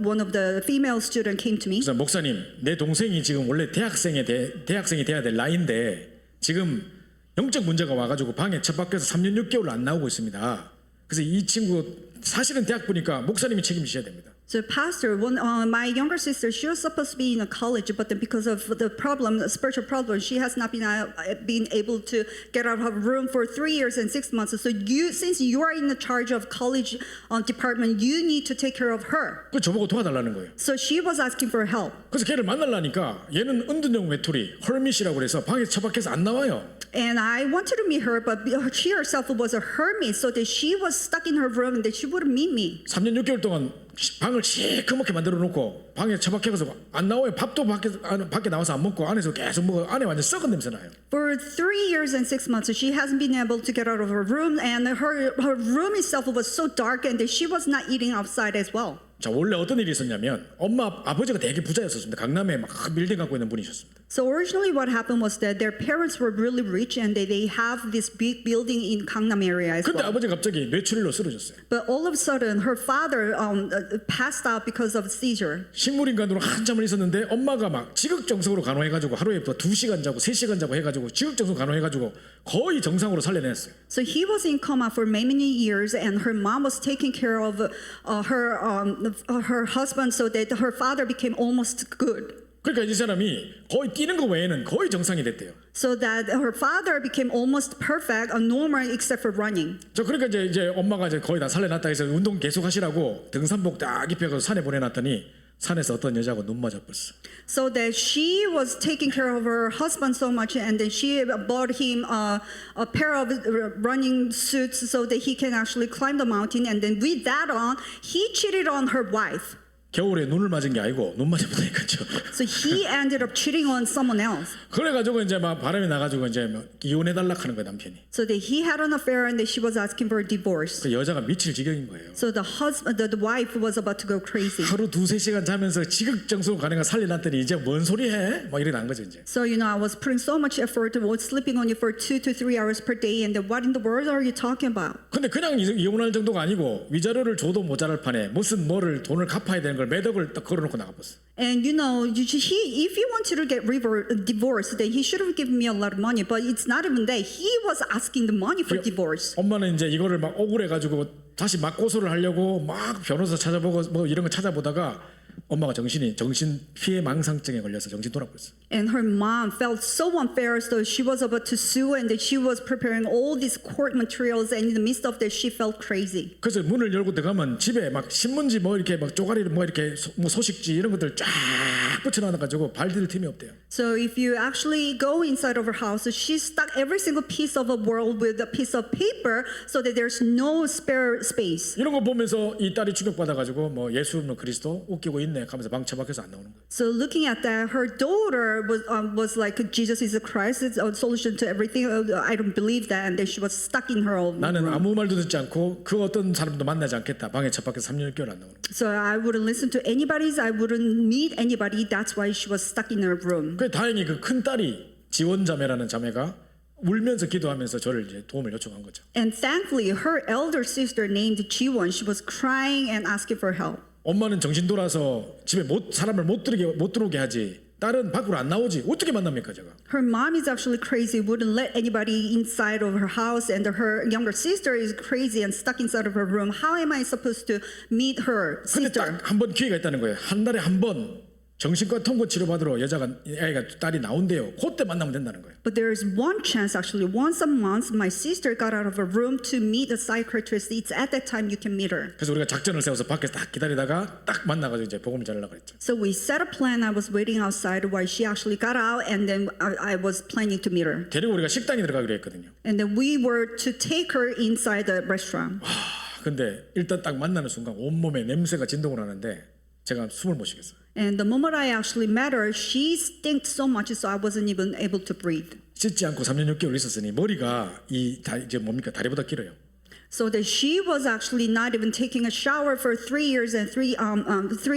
[SPEAKER 2] one of the female student came to me.
[SPEAKER 1] 그래서 목사님, 내 동생이 지금 원래 대학생이 돼야 될 나이인데 지금 영적 문제가 와가지고 방에 처박혀서 3년 6개월 안 나오고 있습니다. 그래서 이 친구 사실은 대학 보니까 목사님이 책임지셔야 됩니다.
[SPEAKER 2] So, Pastor, my younger sister, she was supposed to be in a college, but then because of the problem, the spiritual problem, she has not been able to get out of her room for 3 years and 6 months. So, since you are in the charge of college department, you need to take care of her.
[SPEAKER 1] 그 저보고 도와달라는 거예요.
[SPEAKER 2] So she was asking for help.
[SPEAKER 1] 그래서 걔를 만나려니까 얘는 은둔형 외톨이, 헐밋이라고 그래서 방에 처박혀서 안 나와요.
[SPEAKER 2] And I wanted to meet her, but she herself was a hermit, so that she was stuck in her room and that she wouldn't meet me.
[SPEAKER 1] 3년 6개월 동안 방을 시커멓게 만들어 놓고 방에 처박혀서 안 나와요. 밥도 밖에 나와서 안 먹고 안에서 계속 먹어. 안에 완전 썩은 냄새 나요.
[SPEAKER 2] For 3 years and 6 months, she hasn't been able to get out of her room, and her room itself was so dark, and that she was not eating outside as well.
[SPEAKER 1] 자, 원래 어떤 일이 있었냐면 아버지가 되게 부자였었습니다. 강남에 막 빌딩 갖고 있는 분이셨습니다.
[SPEAKER 2] So originally what happened was that their parents were really rich and they have this big building in Gangnam area as
[SPEAKER 1] 근데
[SPEAKER 2] well.
[SPEAKER 1] 아버지가 갑자기 뇌출혈로 쓰러졌어요.
[SPEAKER 2] But all of a sudden her father passed out because of seizure.
[SPEAKER 1] 식물인간으로 한참을 있었는데 엄마가 막 지극정성으로 간호해가지고 하루에 2시간 자고 3시간 자고 해가지고 지극정성 간호해가지고 거의 정상으로 살려냈어요.
[SPEAKER 2] So he was in coma for many years, and her mom was taking care of her husband, so that her father became almost good.
[SPEAKER 1] 그러니까 이 사람이 거의 뛰는 거 외에는 거의 정상이 됐대요.
[SPEAKER 2] So that her father became almost perfect, normal except for running.
[SPEAKER 1] 저 그러니까 이제 엄마가 이제 거의 다 살려놨다 해서 운동 계속 하시라고 등산복 딱 입혀서 산에 보내놨더니 산에서 어떤 여자하고 눈 맞아버렸어.
[SPEAKER 2] So that she was taking care of her husband so much, and then she bought him a pair of running suits so that he can actually climb the mountain. And then with that on, he cheated on her wife.
[SPEAKER 1] 겨울에 눈을 맞은 게 아니고 눈 맞아버리니까죠.
[SPEAKER 2] So he ended up cheating on someone else.
[SPEAKER 1] 그래가지고 이제 막 바람이 나가지고 이제 막 이혼해달라 하는 거예요, 남편이.
[SPEAKER 2] So that he had an affair and that she was asking for a divorce.
[SPEAKER 1] 그 여자가 미칠 지경인 거예요.
[SPEAKER 2] So the wife was about to go crazy.
[SPEAKER 1] 하루 2-3시간 자면서 지극정성 가능한 살려놨더니 이제 뭔 소리 해? 막 이래 난 거죠 이제.
[SPEAKER 2] So I was putting so much effort towards sleeping on you for 2 to 3 hours per day, and then what in the world are you talking about?
[SPEAKER 1] 근데 그냥 이혼할 정도가 아니고 위자료를 줘도 모자랄 판에 무슨 뭐를 돈을 갚아야 되는 걸 매덕을 딱 걸어놓고 나가버렸어.
[SPEAKER 2] And if he wanted to get divorced, then he should have given me a lot of money. But it's not even that. He was asking the money for divorce.
[SPEAKER 1] 엄마는 이제 이거를 막 억울해가지고 다시 막 고소를 하려고 막 변호사 찾아보고 뭐 이런 거 찾아보다가 엄마가 정신 피해 망상증에 걸려서 정신 돌아버렸어.
[SPEAKER 2] And her mom felt so unfair, so she was about to sue, and that she was preparing all these court materials, and in the midst of that, she felt crazy.
[SPEAKER 1] 그래서 문을 열고 들어가면 집에 막 신문지 뭐 이렇게 막 쪼가리를 뭐 이렇게 뭐 소식지 이런 것들 쫙 붙여놔가지고 발디딜 틈이 없대요.
[SPEAKER 2] So if you actually go inside of her house, she stuck every single piece of a world with a piece of paper, so that there's no spare space.
[SPEAKER 1] 이런 거 보면서 이 딸이 충격받아가지고 뭐 예수 없는 그리스도 웃기고 있네 하면서 방 처박혀서 안 나오는 거예요.
[SPEAKER 2] So looking at that, her daughter was like, Jesus is a Christ, it's a solution to everything. I don't believe that, and then she was stuck in her own
[SPEAKER 1] 나는
[SPEAKER 2] room.
[SPEAKER 1] 아무 말도 듣지 않고 그 어떤 사람도 만나지 않겠다. 방에 처박혀서 3년 6개월 안 나오는 거예요.
[SPEAKER 2] So I wouldn't listen to anybody's. I wouldn't meet anybody. That's why she was stuck in her room.
[SPEAKER 1] 그 다행히 그 큰 딸이 지원자매라는 자매가 울면서 기도하면서 저를 이제 도움을 요청한 거죠.
[SPEAKER 2] And thankfully, her elder sister named Jiwon, she was crying and asking for help.
[SPEAKER 1] 엄마는 정신 돌아서 집에 사람을 못 들어오게 하지 딸은 밖으로 안 나오지. 어떻게 만납니까 제가?
[SPEAKER 2] Her mom is actually crazy, wouldn't let anybody inside of her house, and her younger sister is crazy and stuck inside of her room. How am I supposed to meet her
[SPEAKER 1] 근데
[SPEAKER 2] sister?
[SPEAKER 1] 딱 한 번 기회가 있다는 거예요. 한 달에 한 번 정신과 통고 치료받으러 애가 딸이 나온대요. 그때 만나면 된다는 거예요.
[SPEAKER 2] But there is one chance, actually, once a month, my sister got out of her room to meet a psychiatrist. It's at that time you can meet her.
[SPEAKER 1] 그래서 우리가 작전을 세워서 밖에서 딱 기다리다가 딱 만나가지고 이제 복음을 전하려고 그랬죠.
[SPEAKER 2] So we set a plan. I was waiting outside while she actually got out, and then I was planning to meet her.
[SPEAKER 1] 데리고 우리가 식당에 들어가기로 했거든요.
[SPEAKER 2] And then we were to take her inside the restaurant.
[SPEAKER 1] 근데 일단 딱 만나는 순간 온몸에 냄새가 진동을 하는데 제가 숨을 못 쉬겠어요.
[SPEAKER 2] And the moment I actually met her, she stinks so much, so I wasn't even able to breathe.
[SPEAKER 1] 씻지 않고 3년 6개월 있었으니 머리가 이제 뭡니까 다리보다 길어요.
[SPEAKER 2] So that she was actually not even taking a shower for 3 years and 3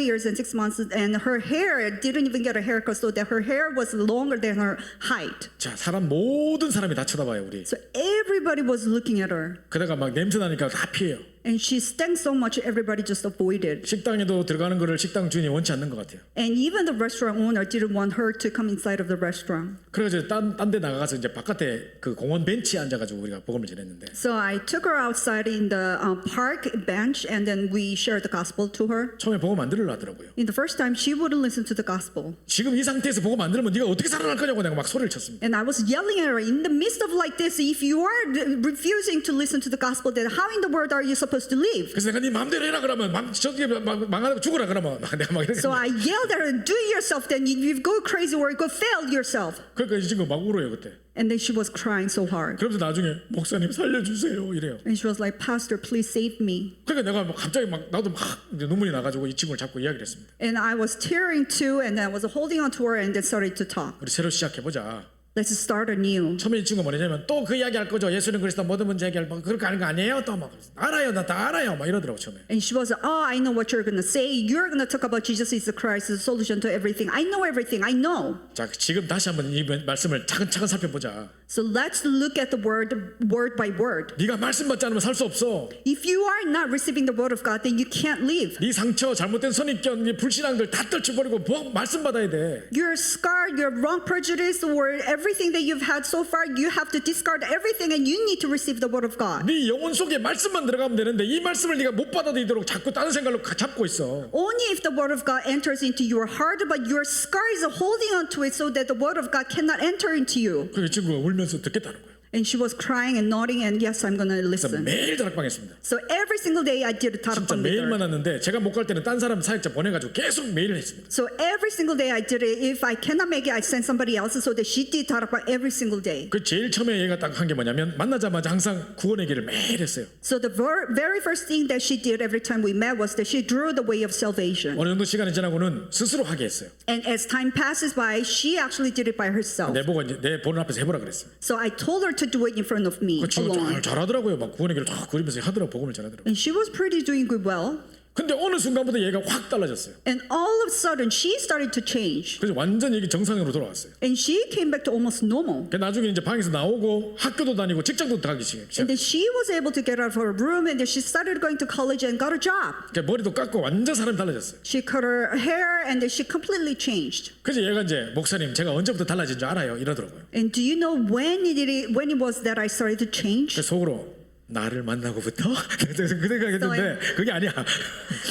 [SPEAKER 2] years and 6 months, and her hair didn't even get a haircut, so that her hair was longer than her height.
[SPEAKER 1] 자, 모든 사람이 다 쳐다봐요 우리.
[SPEAKER 2] So everybody was looking at her,
[SPEAKER 1] 그러다가 막 냄새 나니까 다 피해요.
[SPEAKER 2] and she stank so much, everybody just avoided.
[SPEAKER 1] 식당에도 들어가는 거를 식당 주인이 원치 않는 것 같아요.
[SPEAKER 2] And even the restaurant owner didn't want her to come inside of the restaurant.
[SPEAKER 1] 그래서 딴 데 나가서 이제 바깥에 그 공원 벤치에 앉아가지고 우리가 복음을 전했는데
[SPEAKER 2] So I took her outside in the park bench, and then we shared the gospel to her.
[SPEAKER 1] 처음에 복음 안 들으려 하더라고요.
[SPEAKER 2] In the first time, she wouldn't listen to the gospel.
[SPEAKER 1] 지금 이 상태에서 복음 안 들으면 네가 어떻게 살아날 거냐고 내가 막 소리를 쳤습니다.
[SPEAKER 2] And I was yelling at her, in the midst of like this, if you are refusing to listen to the gospel, then how in the world are you supposed to live?
[SPEAKER 1] 그래서 내가 네 마음대로 해라 그러면 저기 망하고 죽어라 그러면 내가 막 이렇게
[SPEAKER 2] So I yelled at her, do it yourself, then you go crazy or go fail yourself.
[SPEAKER 1] 그러니까 이 친구 막 울어요 그때.
[SPEAKER 2] And then she was crying so hard.
[SPEAKER 1] 그러면서 나중에 목사님 살려주세요 이래요.
[SPEAKER 2] And she was like, Pastor, please save me.
[SPEAKER 1] 그러니까 내가 막 갑자기 막 나도 막 이제 눈물이 나가지고 이 친구를 잡고 이야기를 했습니다.
[SPEAKER 2] And I was tearing too, and I was holding on to her, and then started to talk.
[SPEAKER 1] 우리 새로 시작해보자.
[SPEAKER 2] Let's start anew.
[SPEAKER 1] 처음에 이 친구가 뭐냐면 또 그 이야기 할 거죠. 예수는 그리스도 모든 문제 해결 뭐 그렇게 하는 거 아니에요? 또 막 알아요. 나 다 알아요. 막 이러더라고 처음에.
[SPEAKER 2] And she was, oh, I know what you're going to say. You're going to talk about Jesus is the Christ, the solution to everything. I know everything. I know.
[SPEAKER 1] 자 지금 다시 한번 이 말씀을 차근차근 살펴보자.
[SPEAKER 2] So let's look at the word by word.
[SPEAKER 1] 네가 말씀 받지 않으면 살 수 없어.
[SPEAKER 2] If you are not receiving the word of God, then you can't live.
[SPEAKER 1] 네 상처, 잘못된 선입견, 네 불신앙들 다 떨쳐버리고 말씀 받아야 돼.
[SPEAKER 2] Your scar, your wrong prejudice, or everything that you've had so far, you have to discard everything, and you need to receive the word of God.
[SPEAKER 1] 네 영혼 속에 말씀만 들어가면 되는데 이 말씀을 네가 못 받아들이도록 자꾸 다른 생각으로 잡고 있어.
[SPEAKER 2] Only if the word of God enters into your heart, but your scar is holding on to it so that the word of God cannot enter into you.
[SPEAKER 1] 그 친구가 울면서 듣겠다는 거예요.
[SPEAKER 2] And she was crying and nodding, and yes, I'm going to
[SPEAKER 1] 그래서
[SPEAKER 2] listen.
[SPEAKER 1] 매일 다락방했습니다.
[SPEAKER 2] So every single day I did a
[SPEAKER 1] 진짜
[SPEAKER 2] tarakbang with
[SPEAKER 1] 매일
[SPEAKER 2] her.
[SPEAKER 1] 만났는데 제가 못 갈 때는 딴 사람 사역자 보내가지고 계속 매일 했습니다.
[SPEAKER 2] So every single day I did it. If I cannot make it, I sent somebody else so that she did tarakbang every single day.
[SPEAKER 1] 그 제일 처음에 얘가 딱 한 게 뭐냐면 만나자마자 항상 구원의 길을 매일 했어요.
[SPEAKER 2] So the very first thing that she did every time we met was that she drew the way of salvation.
[SPEAKER 1] 어느 정도 시간이 지나고는 스스로 하게 했어요.
[SPEAKER 2] And as time passes by, she actually did it by herself.
[SPEAKER 1] 내 보고 이제 내 보는 앞에서 해보라 그랬어요.
[SPEAKER 2] So I told her to do it in front of me
[SPEAKER 1] 그 친구
[SPEAKER 2] alone.
[SPEAKER 1] 잘하더라고요. 막 구원의 길을 쫙 그리면서 하더라고 복음을 전하더라고.
[SPEAKER 2] And she was pretty doing good well.
[SPEAKER 1] 근데 어느 순간부터 얘가 확 달라졌어요.
[SPEAKER 2] And all of a sudden, she started to change.
[SPEAKER 1] 그래서 완전 얘기 정상으로 돌아왔어요.
[SPEAKER 2] And she came back to almost normal.
[SPEAKER 1] 그 나중에 이제 방에서 나오고 학교도 다니고 직장도 가기 시작.
[SPEAKER 2] And then she was able to get out of her room, and then she started going to college and got a job.
[SPEAKER 1] 머리도 깎고 완전 사람이 달라졌어요.
[SPEAKER 2] She cut her hair, and then she completely changed.
[SPEAKER 1] 그래서 얘가 이제 목사님 제가 언제부터 달라진 줄 알아요 이러더라고요.
[SPEAKER 2] And do you know when it was that I started to change?
[SPEAKER 1] 그래서 속으로 나를 만나고부터 그 생각했는데 그게 아니야.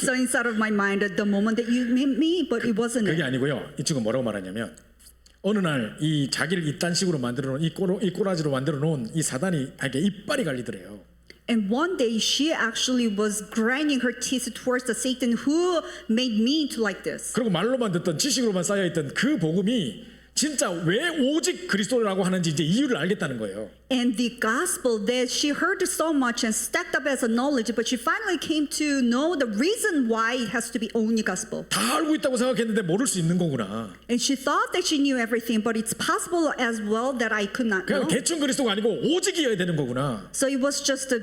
[SPEAKER 2] So inside of my mind, at the moment that you met me, but it wasn't
[SPEAKER 1] 그게
[SPEAKER 2] it.
[SPEAKER 1] 아니고요. 이 친구 뭐라고 말하냐면 어느 날 이 자기를 이딴 식으로 만들어 놓은 이 꼬라지로 만들어 놓은 이 사단이 에게 이빨이 갈리더래요.
[SPEAKER 2] And one day she actually was grinding her teeth towards the Satan who made me into like this.
[SPEAKER 1] 그리고 말로만 듣던 지식으로만 쌓여 있던 그 복음이 진짜 왜 오직 그리스도라고 하는지 이제 이유를 알겠다는 거예요.
[SPEAKER 2] And the gospel that she heard so much and stacked up as a knowledge, but she finally came to know the reason why it has to be only gospel.
[SPEAKER 1] 다 알고 있다고 생각했는데 모를 수 있는 거구나.
[SPEAKER 2] And she thought that she knew everything, but it's possible as well that I could not
[SPEAKER 1] 그냥
[SPEAKER 2] know.
[SPEAKER 1] 대충 그리스도가 아니고 오직이어야 되는 거구나.
[SPEAKER 2] So it was just a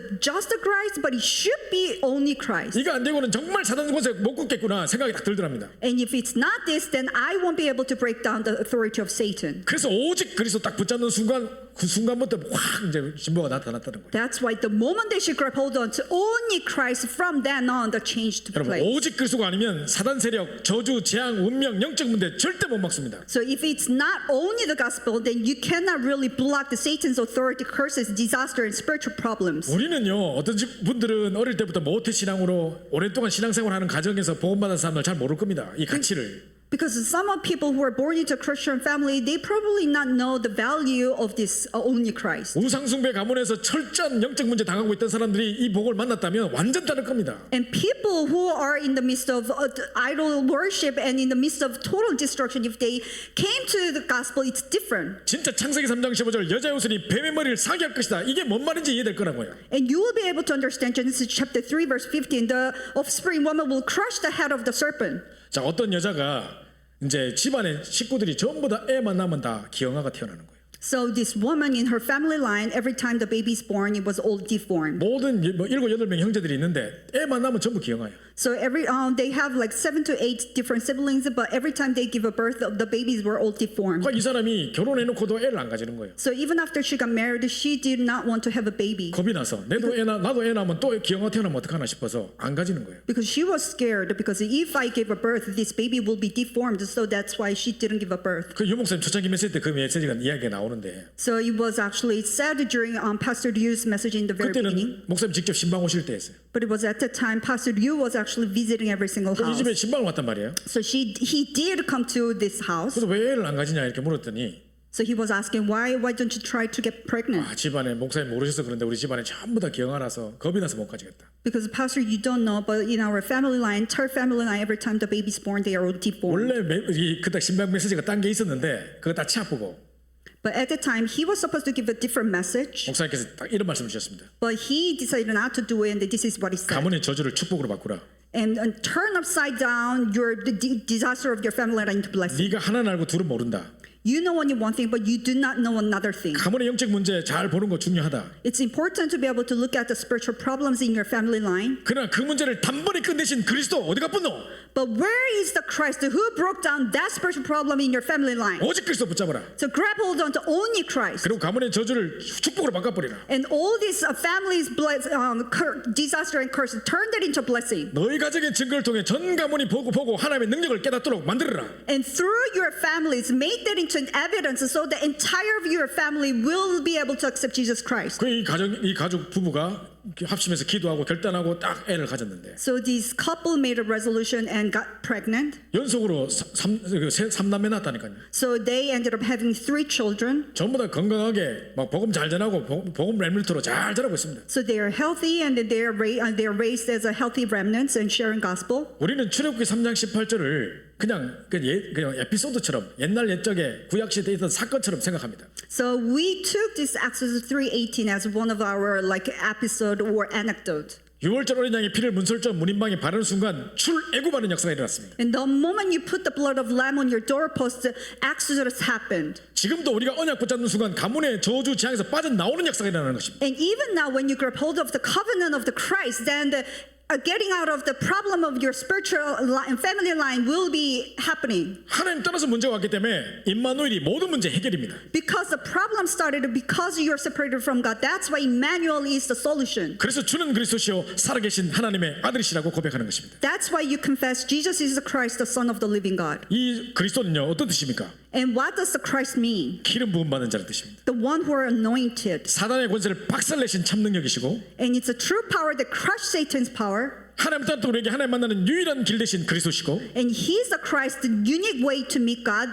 [SPEAKER 2] Christ, but it should be only Christ.
[SPEAKER 1] 이거 안 되고는 정말 사단 권세 못 걷겠구나 생각이 딱 들더랍니다.
[SPEAKER 2] And if it's not this, then I won't be able to break down the authority of of Satan.
[SPEAKER 1] 그래서 오직 그리스도 딱 붙잡는 순간 그 순간부터 확 이제 진보가 나타났다는 거예요.
[SPEAKER 2] That's why the moment they should grab hold on to only Christ, from then on the change took
[SPEAKER 1] 여러분
[SPEAKER 2] place.
[SPEAKER 1] 오직 그리스도가 아니면 사단 세력, 저주, 재앙, 운명, 영적 문제 절대 못 막습니다.
[SPEAKER 2] So if it's not only the gospel, then you cannot really block the Satan's authority, curses, disaster, and spiritual problems.
[SPEAKER 1] 우리는요 어떤 분들은 어릴 때부터 모태 신앙으로 오랫동안 신앙생활하는 가정에서 복음받은 사람들 잘 모를 겁니다. 이 가치를.
[SPEAKER 2] Because some of people who are born into a Christian family, they probably not know the value of this only Christ.
[SPEAKER 1] 우상숭배 가문에서 철저한 영적 문제 당하고 있던 사람들이 이 복을 만났다면 완전 다를 겁니다.
[SPEAKER 2] And people who are in the midst of idol worship and in the midst of total destruction, if they came to the gospel, it's different.
[SPEAKER 1] 진짜 창세기 3장 15절 여자의 옷이 뱀의 머리를 사게 할 것이다. 이게 뭔 말인지 이해될 거라고요.
[SPEAKER 2] And you will be able to understand Genesis chapter 3 verse 15, the offspring woman will crush the head of the serpent.
[SPEAKER 1] 자 어떤 여자가 이제 집안의 식구들이 전부 다 애만 낳으면 다 기형아가 태어나는 거예요.
[SPEAKER 2] So this woman in her family line, every time the baby is born, it was all deformed.
[SPEAKER 1] 모든 뭐 7, 8명 형제들이 있는데 애만 낳으면 전부 기형아예요.
[SPEAKER 2] So they have like 7 to 8 different siblings, but every time they give a birth, the babies were all deformed.
[SPEAKER 1] 그러니까 이 사람이 결혼해놓고도 애를 안 가지는 거예요.
[SPEAKER 2] So even after she got married, she did not want to have a baby
[SPEAKER 1] 겁이 나서 나도 애 낳으면 또 기형아 태어나면 어떡하나 싶어서 안 가지는 거예요.
[SPEAKER 2] because she was scared because if I give a birth, this baby will be deformed. So that's why she didn't give a birth.
[SPEAKER 1] 그 유목사님 초창기 메시지 때 그 메시지가 이야기가 나오는데
[SPEAKER 2] So it was actually said during Pastor Ryu's message in the very beginning.
[SPEAKER 1] 그때는 목사님 직접 신방 오실 때 했어요.
[SPEAKER 2] But it was at the time Pastor Ryu was actually visiting every single
[SPEAKER 1] 이
[SPEAKER 2] house.
[SPEAKER 1] 집에 신방을 왔단 말이에요.
[SPEAKER 2] So he did come to this house.
[SPEAKER 1] 그래서 왜 애를 안 가지냐 이렇게 물었더니
[SPEAKER 2] So he was asking why don't you try to get pregnant?
[SPEAKER 1] 집안에 목사님 모르셔서 그런데 우리 집안에 전부 다 기형아라서 겁이 나서 못 가지겠다.
[SPEAKER 2] Because Pastor, you don't know, but in our family line, entire family line, every time the baby's born, they are all deformed.
[SPEAKER 1] 원래 그때 신방 메시지가 딴 게 있었는데 그거 다 치아보고
[SPEAKER 2] But at the time, he was supposed to give a different message,
[SPEAKER 1] 목사님께서 딱 이런 말씀을 주셨습니다.
[SPEAKER 2] but he decided not to do it, and this is what he said.
[SPEAKER 1] 가문의 저주를 축복으로 바꾸라.
[SPEAKER 2] And turn upside down the disaster of your family line into blessing.
[SPEAKER 1] 네가 하나는 알고 둘은 모른다.
[SPEAKER 2] You know only one thing, but you do not know another thing.
[SPEAKER 1] 가문의 영적 문제 잘 보는 거 중요하다.
[SPEAKER 2] It's important to be able to look at the spiritual problems in your family line.
[SPEAKER 1] 그러나 그 문제를 단번에 끝내신 그리스도 어디가 분노?
[SPEAKER 2] But where is the Christ who broke down that spiritual problem in your family line?
[SPEAKER 1] 오직 그리스도 붙잡아라.
[SPEAKER 2] So grab hold on to only Christ.
[SPEAKER 1] 그리고 가문의 저주를 축복으로 바꿔버리라.
[SPEAKER 2] And all these families' disaster and curse, turn that into blessing.
[SPEAKER 1] 너희 가정의 증거를 통해 전 가문이 보고 하나님의 능력을 깨닫도록 만들어라.
[SPEAKER 2] And through your families, make that into an evidence so the entire of your family will be able to accept Jesus Christ.
[SPEAKER 1] 이 가족 부부가 합심해서 기도하고 결단하고 딱 애를 가졌는데
[SPEAKER 2] So this couple made a resolution and got pregnant.
[SPEAKER 1] 연속으로 3남매 낳았다니까요.
[SPEAKER 2] So they ended up having 3 children.
[SPEAKER 1] 전부 다 건강하게 막 복음 잘 전하고 복음 렘밀토로 잘 자라고 있습니다.
[SPEAKER 2] So they are healthy and they are raised as a healthy remnants and sharing gospel.
[SPEAKER 1] 우리는 출애굽기 3장 18절을 그냥 에피소드처럼 옛날 옛적에 구약 시대에 있던 사건처럼 생각합니다.
[SPEAKER 2] So we took this Exodus 3:18 as one of our like episode or anecdote.
[SPEAKER 1] 6월절 어린 양의 피를 문설점 문인방에 바르는 순간 출애굽하는 역사가 일어났습니다.
[SPEAKER 2] And the moment you put the blood of lamb on your doorpost, Exodus happened.
[SPEAKER 1] 지금도 우리가 언약 붙잡는 순간 가문의 저주 재앙에서 빠져나오는 역사가 일어나는 것입니다.
[SPEAKER 2] And even now, when you grab hold of the covenant of the Christ, then the getting out of the problem of your spiritual family line will be happening.
[SPEAKER 1] 하나님 떠나서 문제가 왔기 때문에 임마누엘이 모든 문제 해결입니다.
[SPEAKER 2] Because the problem started because you're separated from God. That's why Emmanuel is the solution.
[SPEAKER 1] 그래서 주는 그리스도시요 살아계신 하나님의 아들이시라고 고백하는 것입니다.
[SPEAKER 2] That's why you confess Jesus is the Christ, the Son of the living God.
[SPEAKER 1] 이 그리스도는요 어떤 뜻입니까?
[SPEAKER 2] And what does the Christ mean?
[SPEAKER 1] 기름 부음 받은 자라는 뜻입니다.
[SPEAKER 2] The one who are anointed.
[SPEAKER 1] 사단의 권세를 박살내신 참 능력이시고
[SPEAKER 2] And it's a true power that crushed Satan's power.
[SPEAKER 1] 하나님 따뜻 우리에게 하나님 만나는 유일한 길 대신 그리스도시고
[SPEAKER 2] And he's the Christ, the unique way to meet God.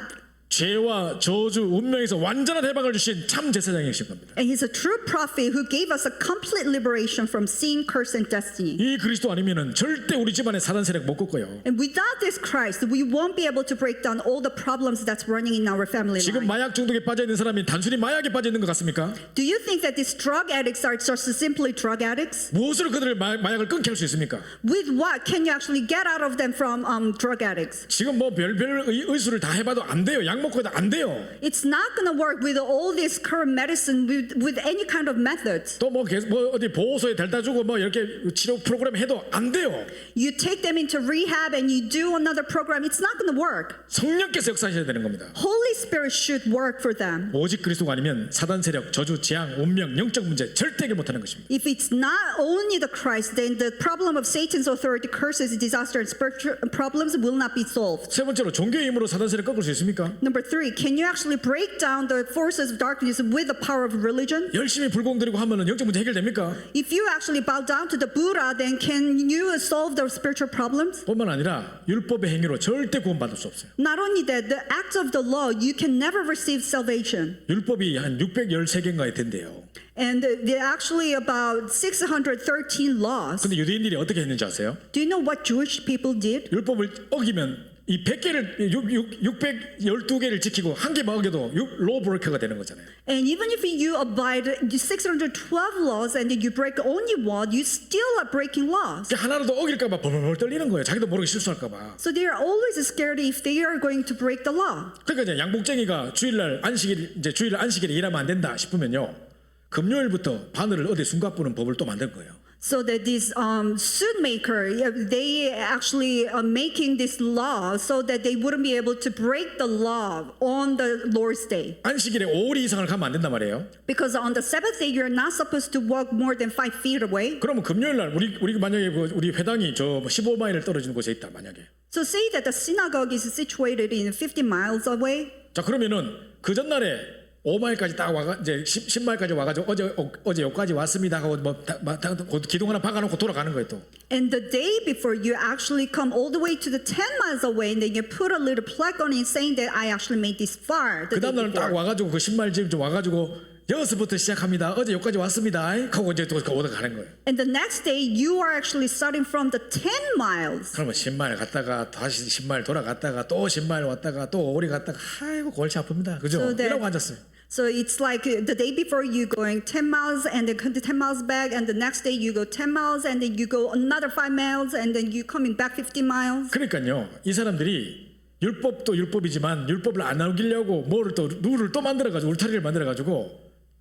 [SPEAKER 1] 죄와 저주 운명에서 완전한 해방을 주신 참 제사장이신 겁니다.
[SPEAKER 2] And he's a true prophet who gave us a complete liberation from sin, curse, and destiny.
[SPEAKER 1] 이 그리스도 아니면은 절대 우리 집안에 사단 세력 못 꺾어요.
[SPEAKER 2] And without this Christ, we won't be able to break down all the problems that's running in our family
[SPEAKER 1] 지금
[SPEAKER 2] line.
[SPEAKER 1] 마약 중독에 빠져 있는 사람이 단순히 마약에 빠져 있는 것 같습니까?
[SPEAKER 2] Do you think that these drug addicts are just simply drug addicts?
[SPEAKER 1] 무엇으로 그들을 마약을 끊게 할 수 있습니까?
[SPEAKER 2] With what can you actually get out of them from drug addicts?
[SPEAKER 1] 지금 뭐 별별 의술을 다 해봐도 안 돼요. 약 먹고 해도 안 돼요.
[SPEAKER 2] It's not going to work with all this current medicine with any kind of methods.
[SPEAKER 1] 또 뭐 어디 보호소에 데려다 주고 뭐 이렇게 치료 프로그램 해도 안 돼요.
[SPEAKER 2] You take them into rehab and you do another program. It's not going to work.
[SPEAKER 1] 성령께서 역사하셔야 되는 겁니다.
[SPEAKER 2] Holy Spirit should work for them.
[SPEAKER 1] 오직 그리스도가 아니면 사단 세력, 저주, 재앙, 운명, 영적 문제 절대 해결 못하는 것입니다.
[SPEAKER 2] If it's not only the Christ, then the problem of Satan's authority, curses, disaster, and spiritual problems will not be solved.
[SPEAKER 1] 세 번째로 종교의 힘으로 사단 세력 꺾을 수 있습니까?
[SPEAKER 2] Number 3, can you actually break down the forces of darkness with the power of religion?
[SPEAKER 1] 열심히 불공드리고 하면은 영적 문제 해결됩니까?
[SPEAKER 2] If you actually bow down to the Buddha, then can you solve the spiritual problems?
[SPEAKER 1] 뿐만 아니라 율법의 행위로 절대 구원받을 수 없어요.
[SPEAKER 2] Not only that, the acts of the law, you can never receive salvation.
[SPEAKER 1] 율법이 한 613개인가에 된대요.
[SPEAKER 2] And there are actually about 613 laws.
[SPEAKER 1] 근데 유대인들이 어떻게 했는지 아세요?
[SPEAKER 2] Do you know what Jewish people did?
[SPEAKER 1] 율법을 어기면 이 100개를 612개를 지키고 한 개만 어겨도 로우 브레이커가 되는 거잖아요.
[SPEAKER 2] And even if you abide 612 laws and you break only one, you still are breaking laws.
[SPEAKER 1] 그러니까 하나라도 어길까 봐 벌벌 떨리는 거예요. 자기도 모르게 실수할까 봐.
[SPEAKER 2] So they are always scared if they are going to break the law.
[SPEAKER 1] 그러니까 이제 양복쟁이가 주일날 안식일에 일하면 안 된다 싶으면요. 금요일부터 바늘을 어디 숨가쁘는 법을 또 만든 거예요.
[SPEAKER 2] So that this suit maker, they actually are making this law so that they wouldn't be able to break the law on the Lord's day.
[SPEAKER 1] 안식일에 5리 이상을 가면 안 된단 말이에요.
[SPEAKER 2] Because on the Sabbath day, you're not supposed to walk more than 5 feet away.
[SPEAKER 1] 그러면 금요일날 우리 만약에 우리 회당이 저 15마일 떨어지는 곳에 있다 만약에.
[SPEAKER 2] So say that the synagogue is situated in 50 miles away.
[SPEAKER 1] 자 그러면은 그 전날에 5마일까지 딱 와가 이제 10마일까지 와가지고 어제 여기까지 왔습니다 하고 기둥 하나 박아놓고 돌아가는 거예요 또.
[SPEAKER 2] And the day before, you actually come all the way to the 10 miles away, and then you put a little plaque on it saying that I actually made this far.
[SPEAKER 1] 그 다음 날은 딱 와가지고 그 10마일 좀 와가지고 여기서부터 시작합니다. 어제 여기까지 왔습니다. 하고 이제 또 오다 가는 거예요.
[SPEAKER 2] And the next day, you are actually starting from the 10 miles.
[SPEAKER 1] 그러면 10마일 갔다가 다시 10마일 돌아갔다가 또 10마일 왔다가 또 오리 갔다가 아이고 골치 아픕니다. 그죠?
[SPEAKER 2] So that-
[SPEAKER 1] 이러고 앉았어요.
[SPEAKER 2] So it's like the day before you going 10 miles and then come to 10 miles back, and the next day you go 10 miles and then you go another 5 miles and then you coming back 50 miles.
[SPEAKER 1] 그러니까요. 이 사람들이 율법도 율법이지만 율법을 안 어기려고 뭐를 또 룰을 또 만들어가지고 울타리를 만들어가지고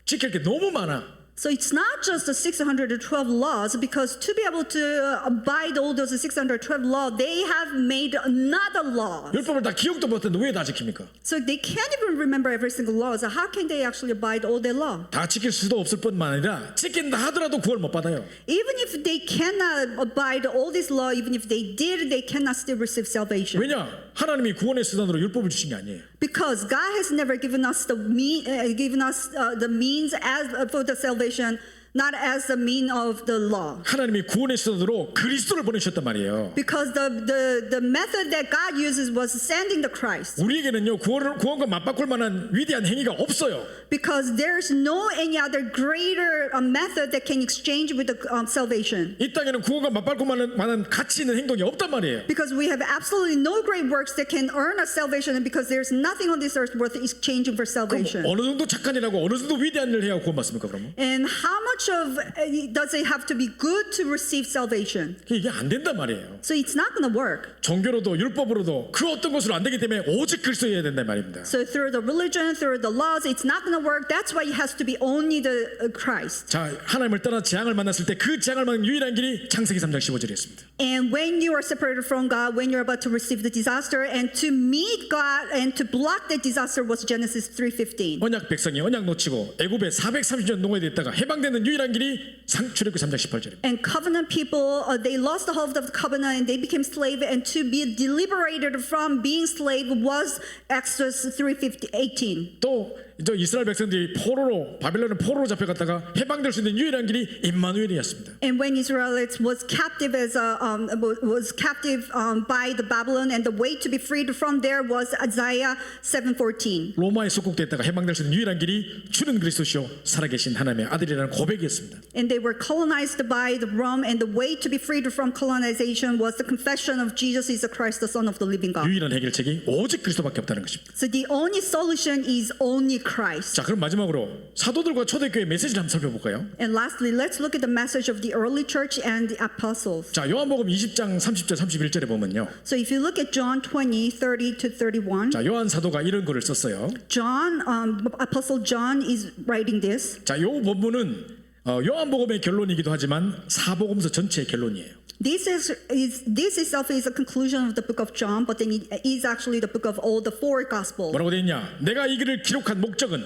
[SPEAKER 1] 지킬 게 너무 많아.
[SPEAKER 2] So it's not just the 612 laws, because to be able to abide all those 612 laws, they have made another law.
[SPEAKER 1] 율법을 다 기억도 못했는데 왜 다 지킵니까?
[SPEAKER 2] So they can't even remember every single law. So how can they actually abide all their law?
[SPEAKER 1] 다 지킬 수도 없을 뿐만 아니라 지킨다 하더라도 구원 못 받아요.
[SPEAKER 2] Even if they cannot abide all this law, even if they did, they cannot still receive salvation.
[SPEAKER 1] 왜냐? 하나님이 구원의 수단으로 율법을 주신 게 아니에요.
[SPEAKER 2] Because God has never given us the means as for the salvation, not as the mean of the law.
[SPEAKER 1] 하나님이 구원의 수단으로 그리스도를 보내셨단 말이에요.
[SPEAKER 2] Because the method that God uses was sending the Christ.
[SPEAKER 1] 우리에게는요 구원과 맞바꿀 만한 위대한 행위가 없어요.
[SPEAKER 2] Because there's no any other greater method that can exchange with the salvation.
[SPEAKER 1] 이 땅에는 구원과 맞바꿀 만한 가치 있는 행동이 없단 말이에요.
[SPEAKER 2] Because we have absolutely no great works that can earn us salvation, and because there's nothing on this earth worth exchanging for
[SPEAKER 1] 그럼
[SPEAKER 2] salvation.
[SPEAKER 1] 어느 정도 착한 일하고 어느 정도 위대한 일을 해야 구원받습니까 그러면?
[SPEAKER 2] And how much of does it have to be good to receive salvation?
[SPEAKER 1] 이게 안 된단 말이에요.
[SPEAKER 2] So it's not going to work.
[SPEAKER 1] 종교로도 율법으로도 그 어떤 것으로 안 되기 때문에 오직 그리스도여야 된단 말입니다.
[SPEAKER 2] So through the religion, through the laws, it's not going to work. That's why it has to be only the Christ.
[SPEAKER 1] 자 하나님을 떠나 재앙을 만났을 때 그 재앙을 만난 유일한 길이 창세기 3장 15절이었습니다.
[SPEAKER 2] And when you are separated from God, when you're about to receive the disaster, and to meet God and to block the disaster was Genesis 3:15.
[SPEAKER 1] 언약 백성이 언약 놓치고 애굽에 430년 농어되었다가 해방되는 유일한 길이 출애굽기 3장 18절입니다.
[SPEAKER 2] And covenant people, they lost the hold of the covenant and they became slave, and to be liberated from being slave was Exodus 3:18.
[SPEAKER 1] 또 이스라엘 백성들이 바빌론의 포로로 잡혀갔다가 해방될 수 있는 유일한 길이 임마누엘이었습니다.
[SPEAKER 2] And when Israelites was captive by the Babylon, and the way to be freed from there was Isaiah 7:14.
[SPEAKER 1] 로마에 속국됐다가 해방될 수 있는 유일한 길이 주는 그리스도시요 살아계신 하나님의 아들이라는 고백이었습니다.
[SPEAKER 2] And they were colonized by the Rome, and the way to be freed from colonization was the confession of Jesus is the Christ, the Son of the living God.
[SPEAKER 1] 유일한 해결책이 오직 그리스도밖에 없다는 것입니다.
[SPEAKER 2] So the only solution is only Christ.
[SPEAKER 1] 자, 그럼 마지막으로 사도들과 초대교회 메시지를 한번 살펴볼까요?
[SPEAKER 2] And lastly, let's look at the message of the early church and the apostles.
[SPEAKER 1] 자, 요한복음 20장 30절 31절에 보면요.
[SPEAKER 2] So if you look at John 20, 30 to 31,
[SPEAKER 1] 자, 요한 사도가 이런 글을 썼어요.
[SPEAKER 2] Apostle John is writing this.
[SPEAKER 1] 자, 요 본문은 요한복음의 결론이기도 하지만 사복음서 전체의 결론이에요.
[SPEAKER 2] This itself is a conclusion of the book of John, but then it is actually the book of all the four gospels.
[SPEAKER 1] 뭐라고 돼 있냐? 내가 이 글을 기록한 목적은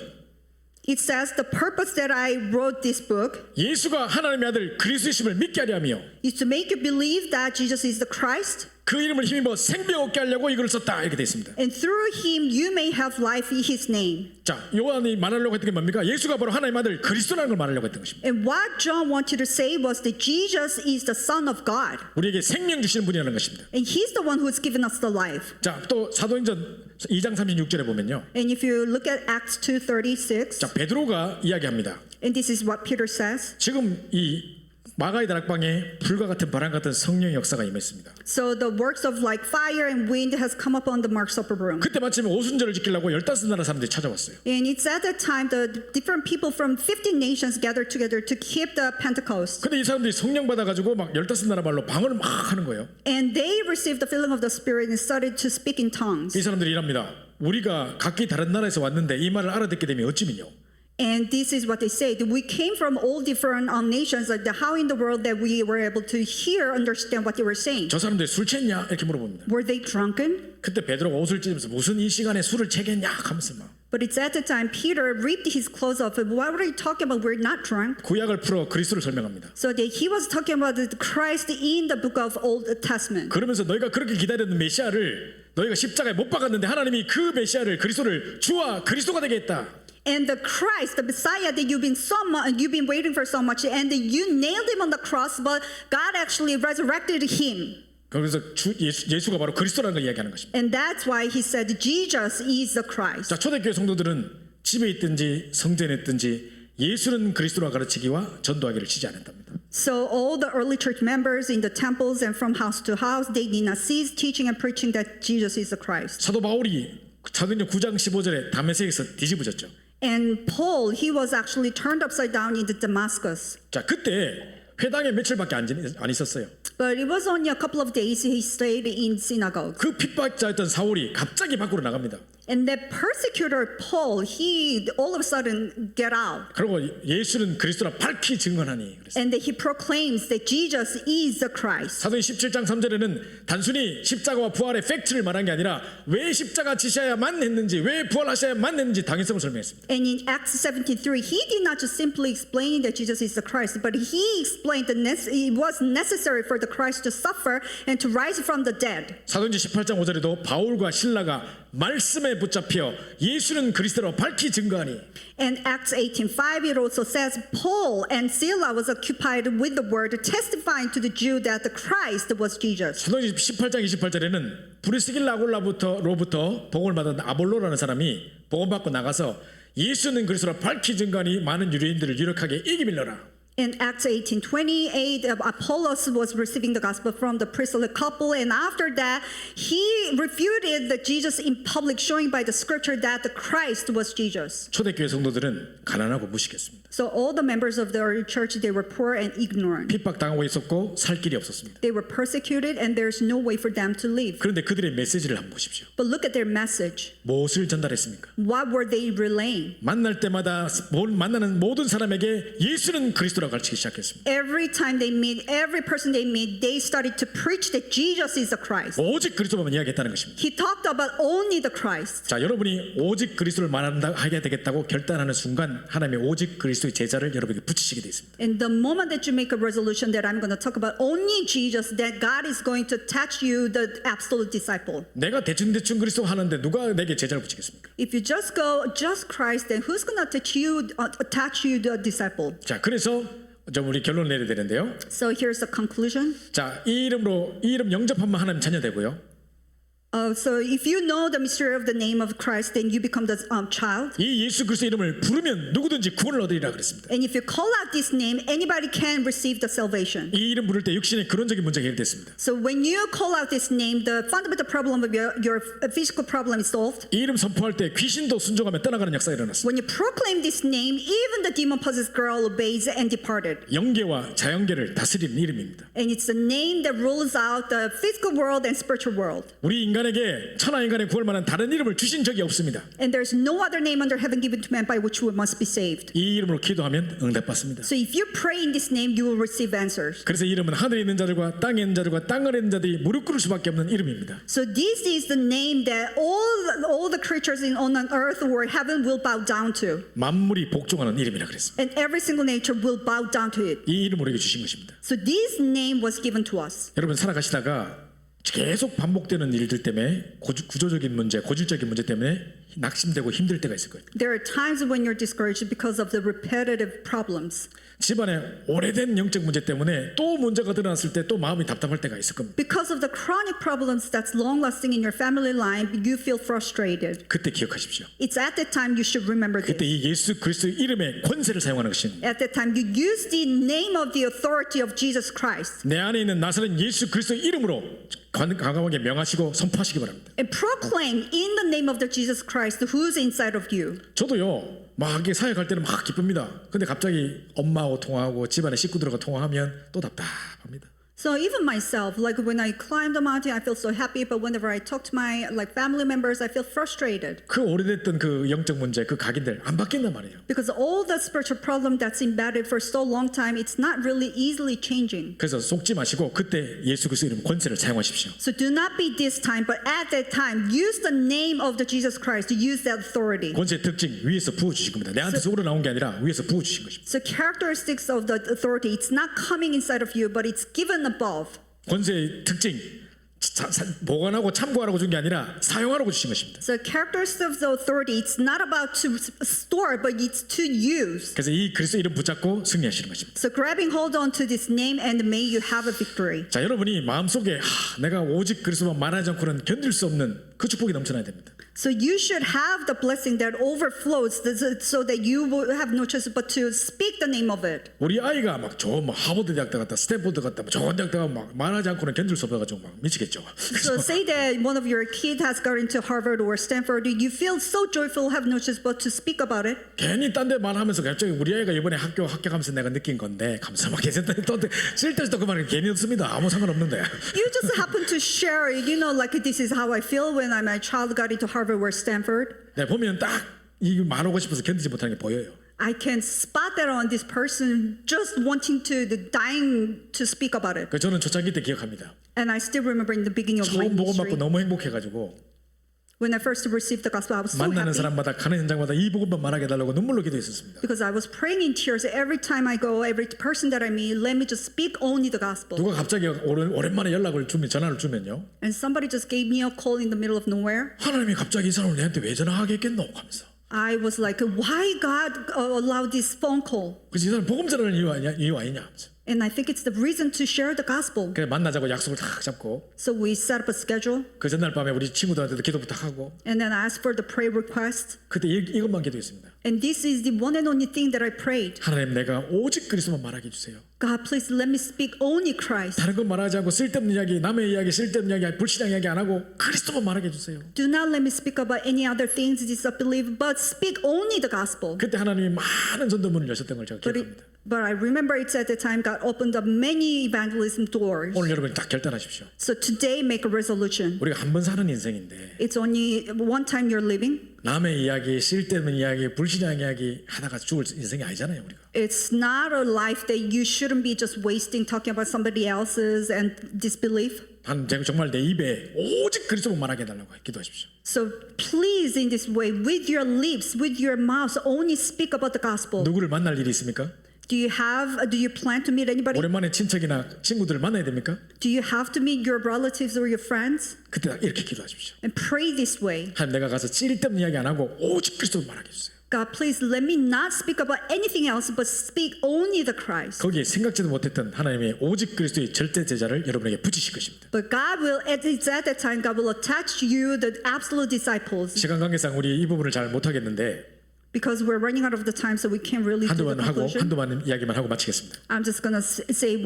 [SPEAKER 2] It says the purpose that I wrote this book
[SPEAKER 1] 예수가 하나님의 아들 그리스도이심을 믿게 하려 하며
[SPEAKER 2] is to make you believe that Jesus is the Christ,
[SPEAKER 1] 그 이름을 힘입어 생명 얻게 하려고 이 글을 썼다 이렇게 돼 있습니다.
[SPEAKER 2] and through him you may have life in his name.
[SPEAKER 1] 자, 요한이 말하려고 했던 게 뭡니까? 예수가 바로 하나님의 아들 그리스도라는 걸 말하려고 했던 것입니다.
[SPEAKER 2] And what John wanted to say was that Jesus is the Son of God,
[SPEAKER 1] 우리에게 생명 주시는 분이라는 것입니다.
[SPEAKER 2] and he's the one who has given us the life.
[SPEAKER 1] 자, 또 사도행전 2장 36절에 보면요.
[SPEAKER 2] And if you look at Acts 2:36,
[SPEAKER 1] 자, 베드로가 이야기합니다.
[SPEAKER 2] and this is what Peter says.
[SPEAKER 1] 지금 이 마가의 다락방에 불과 같은 바람 같은 성령의 역사가 임했습니다.
[SPEAKER 2] So the works of like fire and wind has come upon the Mark's upper room.
[SPEAKER 1] 그때 마침 오순절을 지키려고 15나라 사람들이 찾아왔어요.
[SPEAKER 2] And it's at that time the different people from 50 nations gathered together to keep the Pentecost.
[SPEAKER 1] 근데 이 사람들이 성령 받아가지고 막 15나라 말로 방언을 막 하는 거예요.
[SPEAKER 2] And they received the filling of the Spirit and started to speak in tongues.
[SPEAKER 1] 이 사람들이 이랍니다. 우리가 각기 다른 나라에서 왔는데 이 말을 알아듣게 되면 어찌면요.
[SPEAKER 2] And this is what they say. That we came from all different nations. Like how in the world that we were able to understand what they were saying?
[SPEAKER 1] 저 사람들이 술 취했냐? 이렇게 물어봅니다.
[SPEAKER 2] Were they drunken?
[SPEAKER 1] 그때 베드로가 옷을 찢으면서 무슨 이 시간에 술을 채겠냐 하면서 막
[SPEAKER 2] But it's at the time Peter ripped his clothes off. What were you talking about? We're not drunk.
[SPEAKER 1] 구약을 풀어 그리스도를 설명합니다.
[SPEAKER 2] So that he was talking about the Christ in the book of Old Testament.
[SPEAKER 1] 그러면서 너희가 그렇게 기다렸던 메시아를 너희가 십자가에 못 박았는데 하나님이 그 메시아를 그리스도를 주와 그리스도가 되게 했다.
[SPEAKER 2] And the Christ, the Messiah that you've been waiting for so much, and you nailed him on the cross, but God actually resurrected him.
[SPEAKER 1] 그래서 예수가 바로 그리스도라는 걸 이야기하는 것입니다.
[SPEAKER 2] And that's why he said Jesus is the Christ.
[SPEAKER 1] 자, 초대교회 성도들은 집에 있든지 성전에 있든지 예수는 그리스도라 가르치기와 전도하기를 쉬지 않았답니다.
[SPEAKER 2] So all the early church members in the temples and from house to house, they did not cease teaching and preaching that Jesus is the Christ.
[SPEAKER 1] 사도 바울이 사도행전 9장 15절에 다메섹에서 뒤집어졌죠.
[SPEAKER 2] And Paul, he was actually turned upside down in the Damascus.
[SPEAKER 1] 자, 그때 회당에 며칠밖에 안 있었어요.
[SPEAKER 2] But it was only a couple of days he stayed in synagogue.
[SPEAKER 1] 그 핍박자였던 사울이 갑자기 밖으로 나갑니다.
[SPEAKER 2] And the persecutor Paul, he all of a sudden get out.
[SPEAKER 1] 그리고 예수는 그리스도라 밝히 증언하니 그랬어요.
[SPEAKER 2] And he proclaims that Jesus is the Christ.
[SPEAKER 1] 사도행 17장 3절에는 단순히 십자가와 부활의 팩트를 말한 게 아니라 왜 십자가 지셔야만 했는지 왜 부활하셔야만 했는지 당위성을 설명했습니다.
[SPEAKER 2] And in Acts 17:3, he did not just simply explain that Jesus is the Christ, but he explained that it was necessary for the Christ to suffer and to rise from the dead.
[SPEAKER 1] 사도행전 18장 5절에도 바울과 실라가 말씀에 붙잡혀 예수는 그리스도로 밝히 증거하니.
[SPEAKER 2] And Acts 18:5 it also says Paul and Sila was occupied with the word testifying to the Jew that the Christ was Jesus.
[SPEAKER 1] 사도행전 18장 28절에는 브리스길라 아굴라로부터 복음을 받은 아볼로라는 사람이 복음 받고 나가서 예수는 그리스도로 밝히 증거하니 많은 유대인들을 유력하게 이기밀러라.
[SPEAKER 2] In Acts 18:28, Apollos was receiving the gospel from the priestly couple, and after that, he refuted that Jesus in public, showing by the scripture that the Christ was Jesus.
[SPEAKER 1] 초대교회 성도들은 가난하고 무식했습니다.
[SPEAKER 2] So all the members of the early church, they were poor and ignorant.
[SPEAKER 1] 핍박당하고 있었고 살 길이 없었습니다.
[SPEAKER 2] They were persecuted, and there's no way for them to live.
[SPEAKER 1] 그런데 그들의 메시지를 한번 보십시오.
[SPEAKER 2] But look at their message.
[SPEAKER 1] 무엇을 전달했습니까?
[SPEAKER 2] What were they relaying?
[SPEAKER 1] 만날 때마다 만나는 모든 사람에게 예수는 그리스도라고 가르치기 시작했습니다.
[SPEAKER 2] Every time they meet, every person they meet, they started to preach that Jesus is the Christ.
[SPEAKER 1] 오직 그리스도만 이야기했다는 것입니다.
[SPEAKER 2] He talked about only the Christ.
[SPEAKER 1] 자, 여러분이 오직 그리스도를 말하게 되겠다고 결단하는 순간 하나님의 오직 그리스도의 제자를 여러분에게 붙이시게 되어 있습니다.
[SPEAKER 2] And the moment that you make a resolution that I'm going to talk about only Jesus, that God is going to attach you the absolute disciple.
[SPEAKER 1] 내가 대충 그리스도 하는데 누가 내게 제자를 붙이겠습니까?
[SPEAKER 2] If you just go just Christ, then who's going to attach you the disciple?
[SPEAKER 1] 자, 그래서 좀 우리 결론을 내려야 되는데요.
[SPEAKER 2] So here's the conclusion.
[SPEAKER 1] 자, 이 이름 영접하면 하나님 자녀 되고요.
[SPEAKER 2] So if you know the mystery of the name of Christ, then you become the child.
[SPEAKER 1] 이 예수 그리스도 이름을 부르면 누구든지 구원을 얻으리라 그랬습니다.
[SPEAKER 2] And if you call out this name, anybody can receive the salvation.
[SPEAKER 1] 이 이름 부를 때 육신의 근원적인 문제가 해결됐습니다.
[SPEAKER 2] So when you call out this name, the fundamental problem of your physical problem is solved.
[SPEAKER 1] 이 이름 선포할 때 귀신도 순종하며 떠나가는 역사가 일어났습니다.
[SPEAKER 2] When you proclaim this name, even the demon-possessed girl obeys and departed.
[SPEAKER 1] 영계와 자연계를 다스리는 이름입니다.
[SPEAKER 2] And it's the name that rules out the physical world and spiritual world.
[SPEAKER 1] 우리 인간에게 천하 인간의 구할 만한 다른 이름을 주신 적이 없습니다.
[SPEAKER 2] And there's no other name under heaven given to man by which we must be saved.
[SPEAKER 1] 이 이름으로 기도하면 응답받습니다.
[SPEAKER 2] So if you pray in this name, you will receive answers.
[SPEAKER 1] 그래서 이 이름은 하늘에 있는 자들과 땅에 있는 자들과 땅 아래 있는 자들이 무릎 꿇을 수밖에 없는 이름입니다.
[SPEAKER 2] So this is the name that all the creatures on earth or heaven will bow down to.
[SPEAKER 1] 만물이 복종하는 이름이라 그랬습니다.
[SPEAKER 2] And every single nature will bow down to it.
[SPEAKER 1] 이 이름으로 우리에게 주신 것입니다.
[SPEAKER 2] So this name was given to us.
[SPEAKER 1] 여러분 살아가시다가 계속 반복되는 일들 때문에 구조적인 문제, 고질적인 문제 때문에 낙심되고 힘들 때가 있을 거예요.
[SPEAKER 2] There are times when you're discouraged because of the repetitive problems.
[SPEAKER 1] 집안에 오래된 영적 문제 때문에 또 문제가 드러났을 때 또 마음이 답답할 때가 있을 겁니다.
[SPEAKER 2] Because of the chronic problems that's long lasting in your family line, you feel frustrated.
[SPEAKER 1] 그때 기억하십시오.
[SPEAKER 2] It's at that time you should remember
[SPEAKER 1] 그때
[SPEAKER 2] this.
[SPEAKER 1] 이 예수 그리스도의 이름의 권세를 사용하는 것입니다.
[SPEAKER 2] At that time you use the name of the authority of Jesus Christ
[SPEAKER 1] 내 안에 있는 나사렛 예수 그리스도의 이름으로 강하게 명하시고 선포하시기 바랍니다.
[SPEAKER 2] and proclaim in the name of the Jesus Christ who's inside of you.
[SPEAKER 1] 저도요 막 이렇게 사역할 때는 막 기쁩니다. 근데 갑자기 엄마하고 통화하고 집안의 식구들하고 통화하면 또 답답합니다.
[SPEAKER 2] So even myself, like when I climb the mountain, I feel so happy. But whenever I talk to my family members, I feel frustrated
[SPEAKER 1] 그 오래됐던 그 영적 문제, 그 각인들 안 바뀐단 말이에요.
[SPEAKER 2] because all the spiritual problem that's embedded for so long time, it's not really easily changing.
[SPEAKER 1] 그래서 속지 마시고 그때 예수 그리스도 이름 권세를 사용하십시오.
[SPEAKER 2] So do not be this time, but at that time, use the name of the Jesus Christ to use that authority.
[SPEAKER 1] 권세의 특징 위에서 부어 주신 겁니다. 내한테서 우러나온 게 아니라 위에서 부어 주신 것입니다.
[SPEAKER 2] So characteristics of the authority, it's not coming inside of you, but it's given above.
[SPEAKER 1] 권세의 특징 보관하고 참고하라고 준 게 아니라 사용하라고 주신 것입니다.
[SPEAKER 2] So characteristics of the authority, it's not about to store, but it's to use.
[SPEAKER 1] 그래서 이 그리스도 이름 붙잡고 승리하시는 것입니다.
[SPEAKER 2] So grabbing hold on to this name and may you have a victory.
[SPEAKER 1] 자, 여러분이 마음속에 내가 오직 그리스도만 말하지 않고는 견딜 수 없는 그 축복이 넘쳐나야 됩니다.
[SPEAKER 2] So you should have the blessing that overflows so that you will have no choice but to speak the name of it.
[SPEAKER 1] 우리 아이가 막 좋은 하버드 대학 갔다 스탠포드 갔다 좋은 대학 가면 막 말하지 않고는 견딜 수 없어가지고 막 미치겠죠.
[SPEAKER 2] So say that one of your kid has got into Harvard or Stanford, you feel so joyful, have no choice but to speak about it.
[SPEAKER 1] 괜히 딴 데 말하면서 갑자기 우리 아이가 이번에 학교 합격하면서 내가 느낀 건데 감사하게 또 쓸데없이 그 말을 괜히 없습니다. 아무 상관없는데.
[SPEAKER 2] You just happen to share it, like this is how I feel when my child got into Harvard or Stanford.
[SPEAKER 1] 네, 보면 딱 이 말하고 싶어서 견디지 못하는 게 보여요.
[SPEAKER 2] I can spot that on this person just wanting to, dying to speak about it.
[SPEAKER 1] 그 저는 초창기 때 기억합니다.
[SPEAKER 2] And I still remember in the beginning of my
[SPEAKER 1] 처음 복음
[SPEAKER 2] ministry,
[SPEAKER 1] 받고 너무 행복해가지고
[SPEAKER 2] when I first received the gospel, I was so
[SPEAKER 1] 만나는
[SPEAKER 2] happy
[SPEAKER 1] 사람마다 가는 현장마다 이 복음만 말하게 해달라고 눈물로 기도했었습니다.
[SPEAKER 2] because I was praying in tears every time I go, every person that I meet, let me just speak only the gospel.
[SPEAKER 1] 누가 갑자기 오랜만에 연락을 주면 전화를 주면요.
[SPEAKER 2] And somebody just gave me a call in the middle of nowhere.
[SPEAKER 1] 하나님이 갑자기 이 사람을 내한테 왜 전화하겠겠노 하면서.
[SPEAKER 2] I was like, why God allowed this phone call?
[SPEAKER 1] 그래서 이 사람 복음 전하는 이유 아니냐 하면서.
[SPEAKER 2] And I think it's the reason to share the gospel.
[SPEAKER 1] 그래 만나자고 약속을 딱 잡고
[SPEAKER 2] So we set up a schedule
[SPEAKER 1] 그 전날 밤에 우리 친구들한테도 기도 부탁하고
[SPEAKER 2] and then I asked for the prayer request.
[SPEAKER 1] 그때 이것만 기도했습니다.
[SPEAKER 2] And this is the one and only thing that I prayed.
[SPEAKER 1] 하나님 내가 오직 그리스도만 말하게 해주세요.
[SPEAKER 2] God, please let me speak only Christ.
[SPEAKER 1] 다른 건 말하지 않고 쓸데없는 이야기, 남의 이야기, 쓸데없는 이야기, 불신앙 이야기 안 하고 그리스도만 말하게 해주세요.
[SPEAKER 2] Do not let me speak about any other things, disbelief, but speak only the gospel.
[SPEAKER 1] 그때 하나님이 많은 전도문을 여셨던 걸 제가 기억합니다.
[SPEAKER 2] But I remember it's at the time God opened up many evangelism doors.
[SPEAKER 1] 오늘 여러분이 딱 결단하십시오.
[SPEAKER 2] So today make a resolution.
[SPEAKER 1] 우리가 한 번 사는 인생인데
[SPEAKER 2] It's only one time you're living.
[SPEAKER 1] 남의 이야기, 쓸데없는 이야기, 불신앙 이야기 하다가 죽을 인생이 아니잖아요, 우리가.
[SPEAKER 2] It's not a life that you shouldn't be just wasting talking about somebody else's and disbelief.
[SPEAKER 1] 정말 내 입에 오직 그리스도만 말하게 해달라고 기도하십시오.
[SPEAKER 2] So please in this way, with your lips, with your mouth, only speak about the gospel.
[SPEAKER 1] 누구를 만날 일이 있습니까?
[SPEAKER 2] Do you plan to meet anybody?
[SPEAKER 1] 오랜만에 친척이나 친구들을 만나야 됩니까?
[SPEAKER 2] Do you have to meet your relatives or your friends?
[SPEAKER 1] 그때 이렇게 기도하십시오.
[SPEAKER 2] And pray this way.
[SPEAKER 1] 하나님 내가 가서 쓸데없는 이야기 안 하고 오직 그리스도만 말하게 해주세요.
[SPEAKER 2] God, please let me not speak about anything else, but speak only the Christ.
[SPEAKER 1] 거기에 생각지도 못했던 하나님의 오직 그리스도의 절대 제자를 여러분에게 붙이실 것입니다.
[SPEAKER 2] But God will, at that time, God will attach to you the absolute disciples.
[SPEAKER 1] 시간 관계상 우리 이 부분을 잘 못하겠는데
[SPEAKER 2] Because we're running out of the time, so we can't really do the conclusion.
[SPEAKER 1] 한두만 이야기만 하고 마치겠습니다.
[SPEAKER 2] I'm just gonna say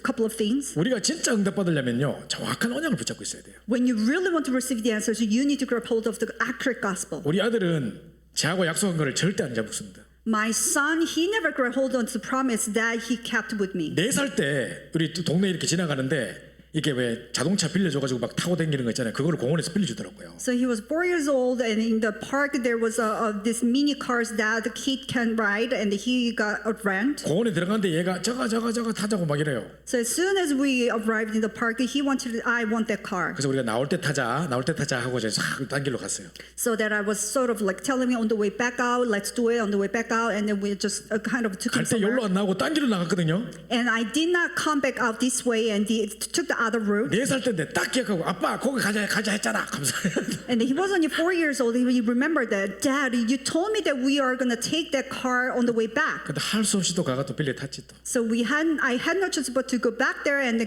[SPEAKER 2] couple of things.
[SPEAKER 1] 우리가 진짜 응답 받으려면요 정확한 언약을 붙잡고 있어야 돼요.
[SPEAKER 2] When you really want to receive the answers, you need to grab hold of the accurate gospel.
[SPEAKER 1] 우리 아들은 저하고 약속한 거를 절대 안 잡습니다.
[SPEAKER 2] My son, he never grabbed hold on to the promise that he kept with me.
[SPEAKER 1] 4살 때 우리 또 동네 이렇게 지나가는데 이게 왜 자동차 빌려줘가지고 막 타고 다니는 거 있잖아요. 그거를 공원에서 빌려주더라고요.
[SPEAKER 2] So he was 4 years old, and in the park there was this mini cars that the kid can ride, and he got a rent.
[SPEAKER 1] 공원에 들어갔는데 얘가 저거 타자고 막 이래요.
[SPEAKER 2] So as soon as we arrived in the park, he wanted, I want that car.
[SPEAKER 1] 그래서 우리가 나올 때 타자 하고 이제 싹 딴 길로 갔어요.
[SPEAKER 2] So that I was sort of like telling me on the way back out, let's do it on the way back out, and then we just kind of took him
[SPEAKER 1] 갈 때
[SPEAKER 2] somewhere.
[SPEAKER 1] 여기로 안 나오고 딴 길로 나갔거든요.
[SPEAKER 2] And I did not come back out this way, and took the other route.
[SPEAKER 1] 4살 때인데 딱 기억하고 아빠 거기 가자 했잖아. 감사해요.
[SPEAKER 2] And he was only 4 years old. He remembered that, Dad, you told me that we are going to take that car on the way back.
[SPEAKER 1] 근데 할 수 없이 또 가가 또 빌려 탔지 또.
[SPEAKER 2] So I had no choice but to go back there and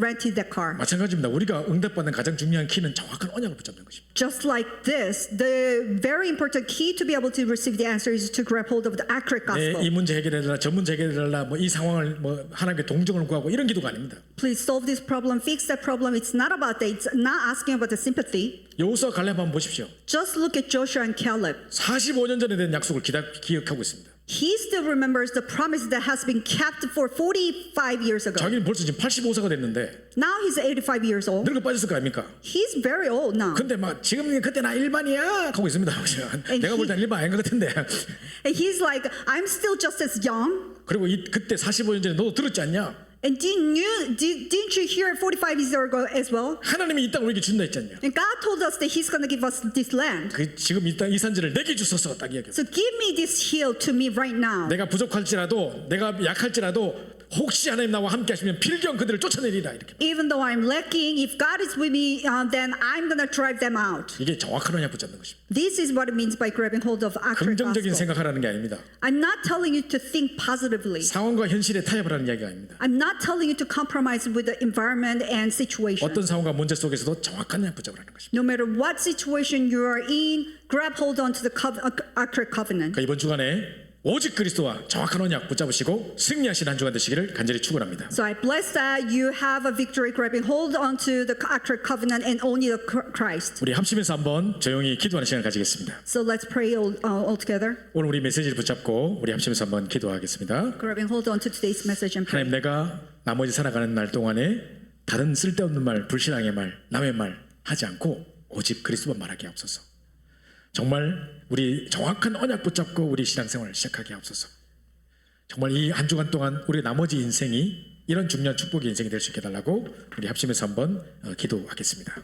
[SPEAKER 2] rented that car.
[SPEAKER 1] 마찬가지입니다. 우리가 응답받는 가장 중요한 키는 정확한 언약을 붙잡는 것입니다.
[SPEAKER 2] Just like this, the very important key to be able to receive the answer is to grab hold of the accurate gospel.
[SPEAKER 1] 이 문제 해결해달라, 저 문제 해결해달라, 뭐 이 상황을 뭐 하나님께 동정을 구하고 이런 기도가 아닙니다.
[SPEAKER 2] Please solve this problem, fix that problem. It's not about that. It's not asking about the sympathy.
[SPEAKER 1] 여호수아 갈렙 한번 보십시오.
[SPEAKER 2] Just look at Joshua and Caleb.
[SPEAKER 1] 45년 전에 된 약속을 기억하고 있습니다.
[SPEAKER 2] He still remembers the promise that has been kept for 45 years ago.
[SPEAKER 1] 자기는 벌써 지금 85세가 됐는데
[SPEAKER 2] Now he's 85 years old.
[SPEAKER 1] 늙어 빠졌을 거 아닙니까?
[SPEAKER 2] He's very old now.
[SPEAKER 1] 근데 막 지금 그때 나 일반이야 하고 있습니다. 내가 볼 땐 일반 아닌 것 같은데.
[SPEAKER 2] And he's like, I'm still just as young.
[SPEAKER 1] 그리고 그때 45년 전에 너도 들었지 않냐?
[SPEAKER 2] And didn't you hear 45 years ago as well?
[SPEAKER 1] 하나님이 이 땅을 우리에게 준다 했잖아요.
[SPEAKER 2] And God told us that He's going to give us this land.
[SPEAKER 1] 지금 이 땅 이 산지를 내게 주소서 딱 이야기해요.
[SPEAKER 2] So give me this hill to me right now.
[SPEAKER 1] 내가 부족할지라도 내가 약할지라도 혹시 하나님 나와 함께 하시면 필경 그들을 쫓아내리라 이렇게.
[SPEAKER 2] Even though I'm lacking, if God is with me, then I'm going to drive them out.
[SPEAKER 1] 이게 정확한 언약 붙잡는 것입니다.
[SPEAKER 2] This is what it means by grabbing hold of accurate
[SPEAKER 1] 긍정적인
[SPEAKER 2] gospel.
[SPEAKER 1] 생각하라는 게 아닙니다.
[SPEAKER 2] I'm not telling you to think positively.
[SPEAKER 1] 상황과 현실에 타협을 하는 이야기가 아닙니다.
[SPEAKER 2] I'm not telling you to compromise with the environment and situation.
[SPEAKER 1] 어떤 상황과 문제 속에서도 정확한 언약 붙잡으라는 것입니다.
[SPEAKER 2] No matter what situation you are in, grab hold on to the accurate covenant.
[SPEAKER 1] 그러니까 이번 주간에 오직 그리스도와 정확한 언약 붙잡으시고 승리하신 한 주간 되시기를 간절히 축원합니다.
[SPEAKER 2] So I bless that you have a victory grabbing hold onto the accurate covenant and only the Christ.
[SPEAKER 1] 우리 합심해서 한번 조용히 기도하는 시간을 가지겠습니다.
[SPEAKER 2] So let's pray all together.
[SPEAKER 1] 오늘 우리 메시지를 붙잡고 우리 합심해서 한번 기도하겠습니다.
[SPEAKER 2] Grabbing hold onto today's message and pray.
[SPEAKER 1] 하나님, 내가 나머지 살아가는 날 동안에 다른 쓸데없는 말, 불신앙의 말, 남의 말 하지 않고 오직 그리스도만 말하게 하옵소서. 정말 우리 정확한 언약 붙잡고 우리 신앙생활을 시작하게 하옵소서. 정말 이 한 주간 동안 우리 나머지 인생이 이런 중요한 축복의 인생이 될 수 있게 해달라고 우리 합심해서 한번 기도하겠습니다.